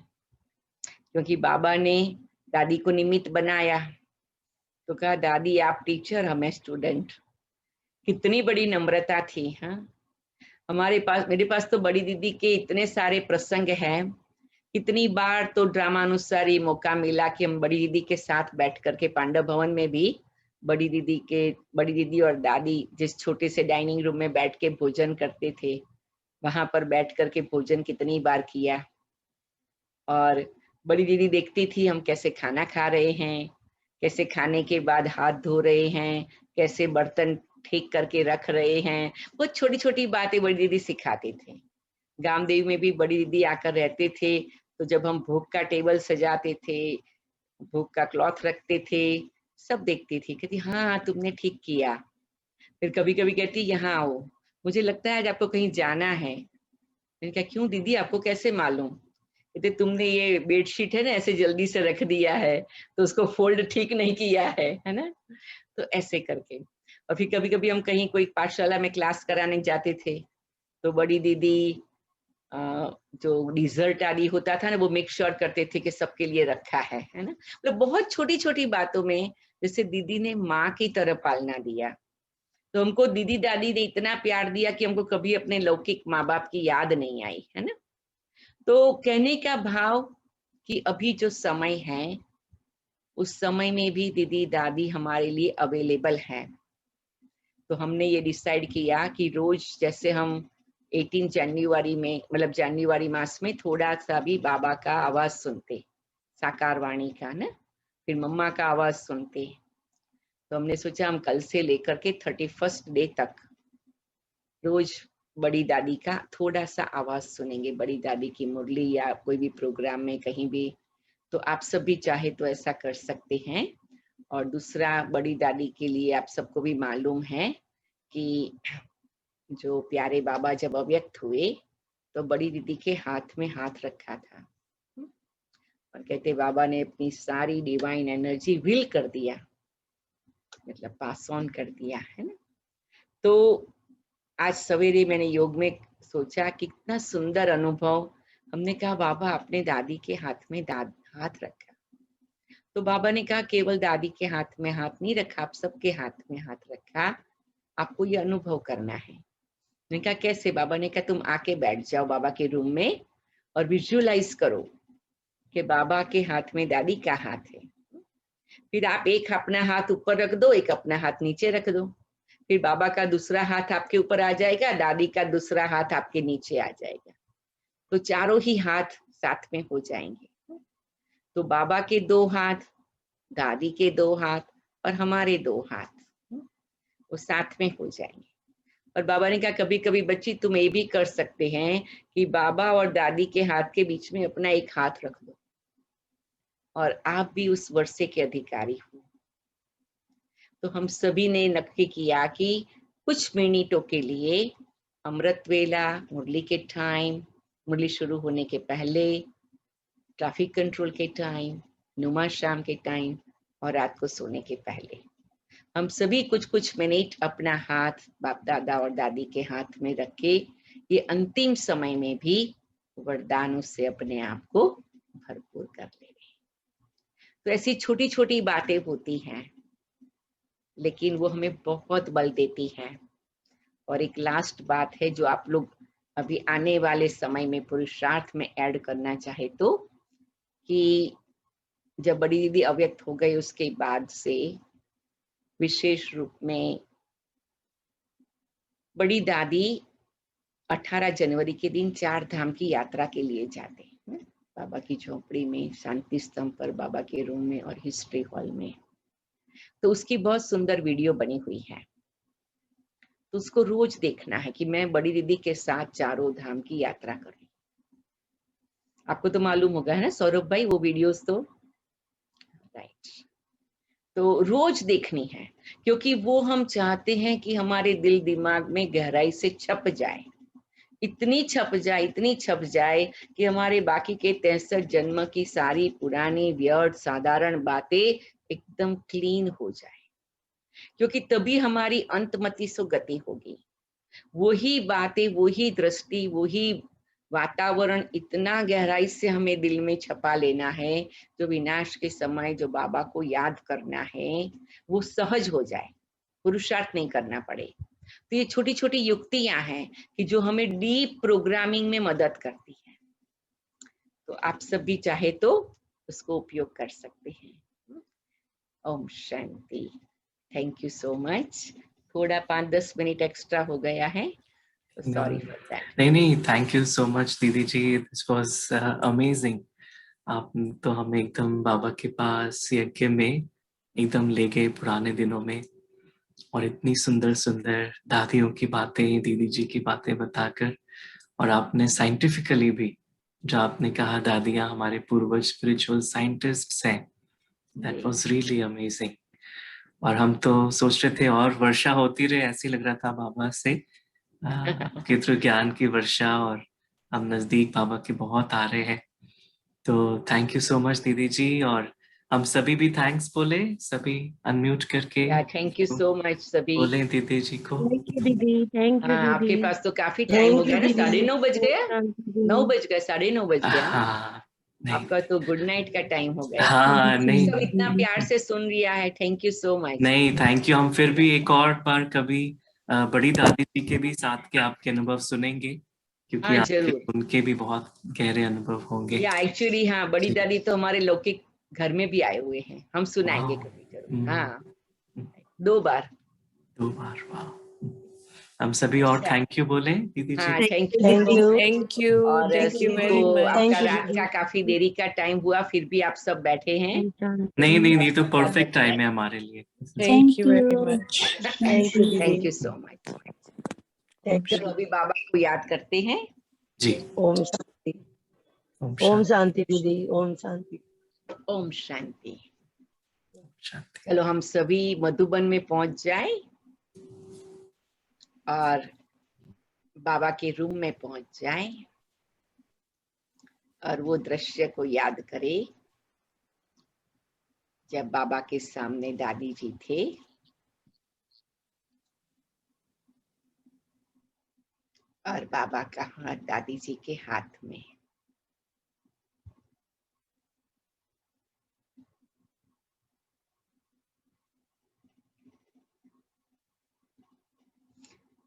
क्योंकि बाबा ने दादी को निमित्त बनाया। तो कहा दादी आप टीचर, हमें स्टूडेंट। कितनी बड़ी नम्रता थी। हाँ, हमारे पास, मेरे पास तो बड़ी दीदी के इतने सारे प्रसंग हैं। कितनी बार तो ड्रामानुसार ही मौका मिला कि हम बड़ी दीदी के साथ बैठ करके पांडव भवन में भी बड़ी दीदी और दादी जिस छोटे से डाइनिंग रूम में बैठ के भोजन करते थे, वहां पर बैठ करके भोजन कितनी बार किया। और बड़ी दीदी देखती थी हम कैसे खाना खा रहे हैं, कैसे खाने के बाद हाथ धो रहे हैं, कैसे बर्तन ठीक करके रख रहे हैं। वो छोटी छोटी बातें बड़ी दीदी सिखाते थे। गामदेव में भी बड़ी दीदी आकर रहते थे, तो जब हम भोग का टेबल सजाते थे, भोग का क्लॉथ रखते थे, सब देखती थी। कहती हाँ तुमने ठीक किया। फिर कभी कभी कहती यहाँ आओ, मुझे लगता है आज आपको कहीं जाना है। मैंने कहा क्यों दीदी, आपको कैसे मालूम? कहते तुमने ये बेडशीट है ना ऐसे जल्दी से रख दिया है, तो उसको फोल्ड ठीक नहीं किया है ना। तो ऐसे करके। और फिर कभी कभी हम कहीं कोई पाठशाला में क्लास कराने जाते थे, तो बड़ी दीदी जो डिजर्ट आदि होता था ना, वो मेक श्योर करते थे कि सबके लिए रखा है ना। मतलब बहुत छोटी छोटी बातों में जैसे दीदी ने माँ की तरह पालना दिया। तो हमको दीदी दादी ने इतना प्यार दिया कि हमको कभी अपने लौकिक माँ बाप की याद नहीं आई, है ना। तो कहने का भाव कि अभी जो समय है, उस समय में भी दीदी दादी हमारे लिए अवेलेबल है। तो हमने ये डिसाइड किया कि रोज जैसे हम 18 जनवरी में, मतलब जनवरी मास में थोड़ा सा भी बाबा का आवाज सुनते, साकार वाणी का ना, फिर मम्मा का आवाज सुनते। तो हमने सोचा हम कल से लेकर के 31 डे तक रोज बड़ी दादी का थोड़ा सा आवाज सुनेंगे, बड़ी दादी की मुरली या कोई भी प्रोग्राम में कहीं भी, तो आप सब भी चाहे तो ऐसा कर सकते हैं। और दूसरा, बड़ी दादी के लिए आप सबको भी मालूम है कि जो प्यारे बाबा जब अव्यक्त हुए तो बड़ी दीदी के हाथ में हाथ रखा था और कहते बाबा ने अपनी सारी डिवाइन एनर्जी विल कर दिया, मतलब पास ऑन कर दिया, है ना। तो आज सवेरे मैंने योग में सोचा कितना सुंदर अनुभव। हमने कहा बाबा आपने दादी के हाथ में हाथ रखा, तो बाबा ने कहा केवल दादी के हाथ में हाथ नहीं रखा, आप सबके हाथ में हाथ रखा, आपको ये अनुभव करना है। मैंने कहा कैसे? बाबा ने कहा तुम आके बैठ जाओ बाबा के रूम में और विजुअलाइज करो कि बाबा के हाथ में दादी का हाथ है। फिर आप एक अपना हाथ ऊपर रख दो, एक अपना हाथ नीचे रख दो, फिर बाबा का दूसरा हाथ आपके ऊपर आ जाएगा, दादी का दूसरा हाथ आपके नीचे आ जाएगा, तो चारों ही हाथ साथ में हो जाएंगे। तो बाबा के 2 हाथ, दादी के 2 हाथ और हमारे 2 हाथ वो साथ में हो जाएंगे। और बाबा ने कहा कभी कभी बच्ची तुम ये भी कर सकते हैं कि बाबा और दादी के हाथ के बीच में अपना एक हाथ रख दो और आप भी उस वर्षे के अधिकारी हो। तो हम सभी ने नक्की किया कि कुछ मिनटों के लिए अमृत वेला, मुरली के टाइम, मुरली शुरू होने के पहले, ट्रैफिक कंट्रोल के टाइम, नुमा शाम के टाइम और रात को सोने के पहले हम सभी कुछ कुछ मिनट अपना हाथ बाप दादा और दादी के हाथ में रख के ये अंतिम समय में भी वरदानों से अपने आप को भरपूर कर ले। तो ऐसी छोटी छोटी बातें होती हैं लेकिन वो हमें बहुत बल देती हैं। और एक लास्ट बात है जो आप लोग अभी आने वाले समय में पुरुषार्थ में ऐड करना चाहे तो, कि जब बड़ी दीदी अव्यक्त हो गई उसके बाद से विशेष रूप में बड़ी दादी 18 जनवरी के दिन 4 धाम की यात्रा के लिए जाते हैं, बाबा की झोपड़ी में, शांति स्तंभ पर, बाबा के रूम में और हिस्ट्री हॉल में। तो उसकी बहुत सुंदर वीडियो बनी हुई है, तो उसको रोज देखना है कि मैं बड़ी दीदी के साथ 4 धाम की यात्रा कर रही। आपको तो मालूम होगा है ना सौरभ भाई वो वीडियोस, तो राइट, तो रोज देखनी है क्योंकि वो हम चाहते हैं कि हमारे दिल दिमाग में गहराई से छप जाए, इतनी छप जाए, इतनी छप जाए कि हमारे बाकी के 63 जन्म की सारी पुरानी व्यर्थ साधारण बातें एकदम क्लीन हो जाए, क्योंकि तभी हमारी अंतमति सो गति होगी। वही बातें, वही दृष्टि, वही वातावरण इतना गहराई से हमें दिल में छपा लेना है जो विनाश के समय जो बाबा को याद करना है वो सहज हो जाए, पुरुषार्थ नहीं करना पड़े। तो ये छोटी छोटी युक्तियां हैं कि जो हमें डीप प्रोग्रामिंग में मदद करती है, तो आप सब भी चाहे तो उसको उपयोग कर सकते हैं। ओम शांति। Thank you so much. थोड़ा 5-10 मिनट एक्स्ट्रा हो गया है, सॉरी फॉर दैट। नहीं, थैंक यू सो मच दीदी जी, दिस वाज अमेजिंग। आप तो हमें एकदम बाबा के पास यज्ञ में एकदम ले गए पुराने दिनों में, और इतनी सुंदर सुंदर दादियों की बातें, दीदी जी की बातें बताकर, और आपने साइंटिफिकली भी जो आपने कहा दादियां हमारे पूर्वज स्पिरिचुअल साइंटिस्ट्स हैं, दैट वाज रियली अमेजिंग। और हम तो सोच रहे थे और वर्षा होती रहे, ऐसे लग रहा था बाबा से आपके थ्रू ज्ञान की वर्षा, और हम नजदीक बाबा के बहुत आ रहे हैं। तो थैंक यू सो मच दीदी जी, और हम सभी भी थैंक्स बोले, सभी अनम्यूट करके थैंक यू सो मच सभी। बोले दीदी जी को। थैंक यू दीदी, थैंक यू हाँ, आपके दीदी, पास तो काफी टाइम हो थैंक यू गया ना, दीदी, 9:30 बज गया, 9 बज गए, 9:30 बज गया ना। हाँ, नहीं, आपका तो गुड नाइट का टाइम हो गया। हाँ, नहीं, सब इतना प्यार से सुन रिया है, थैंक यू सो मच। नहीं, थैंक यू। हम फिर भी एक और बार कभी बड़ी दादी जी के भी साथ के आपके अनुभव सुनेंगे, क्योंकि हाँ आपके जरूर। उनके भी बहुत गहरे अनुभव होंगे। या एक्चुअली हाँ, बड़ी जी। दादी तो हमारे लौकिक घर में भी आए हुए हैं, हम सुनाएंगे वाह, कभी जरूर। हाँ, हम्म, 2 बार। 2 बार, वाह। हम सभी और अच्छा, थैंक यू बोले दीदी जी। हाँ थैंक थैंक यू यू दीदी, दीदी। और थैंक यू सभी को वेरी मच, आपका थैंक यू रात दीदी, का काफी देरी का टाइम हुआ, फिर भी आप सब बैठे हैं। नहीं, तो परफेक्ट टाइम है हमारे लिए। Thank you very much, thank you thank दीदी। You so much. चलो अभी बाबा को याद करते हैं। जी। ओम शांति। ओम शांति दीदी। ओम शांति। ओम शांति। शांति। चलो हम सभी मधुबन में पहुंच जाए और बाबा के रूम में पहुंच जाए और वो दृश्य को याद करें जब बाबा के सामने दादी जी थे और बाबा का हाथ दादी जी के हाथ में।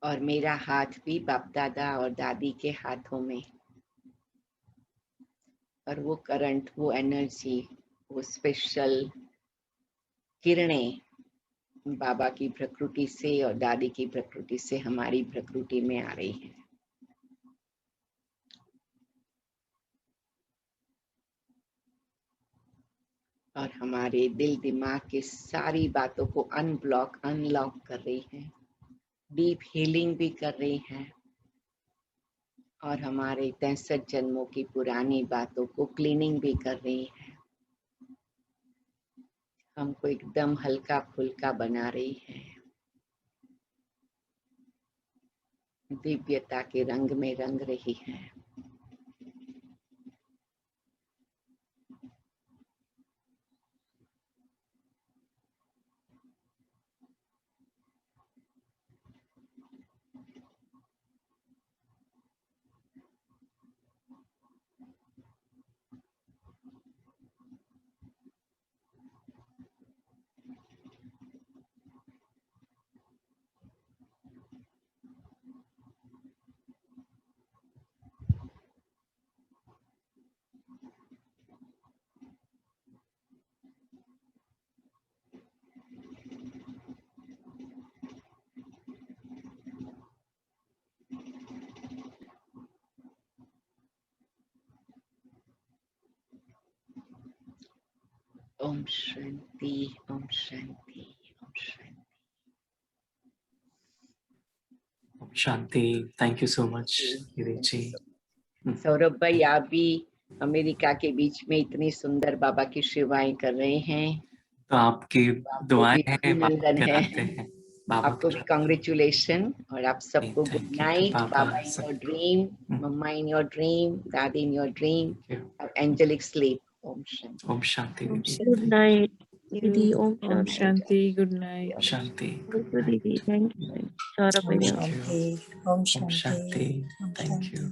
और मेरा हाथ भी बाप दादा और दादी के हाथों में। और वो करंट, वो एनर्जी, वो स्पेशल किरणें बाबा की प्रकृति से और दादी की प्रकृति से हमारी प्रकृति में आ रही है। और हमारे दिल दिमाग की सारी बातों को अनलॉक कर रही है, डीप हीलिंग भी कर रही है और हमारे 63 जन्मों की पुरानी बातों को क्लीनिंग भी कर रही है। हमको एकदम हल्का फुल्का बना रही है, दिव्यता के रंग में रंग रही है। ओम शांति, ओम शांति, ओम शांति। ओम शांति। थैंक यू सो मच दीदी जी। सौरभ भाई, आप भी अमेरिका के बीच में इतनी सुंदर बाबा की सेवाएं कर रहे हैं। तो आपकी दुआएं हैं, बाबा अभिनंदन है। कराते हैं। बाबा आपको भी कांग्रेचुलेशन और आप सबको गुड थैंक यू नाइट। बाबा। बाबा इन योर ड्रीम, मम्मा इन योर ड्रीम, दादी in your dream, angelic sleep. ओम शांति। ओम शांति दीदी। गुड नाइट दीदी। ओम ओम शांति। Good night. शांति। यू दीदी। थैंक यू सौरभ भैया। ओम शांति। Thank you.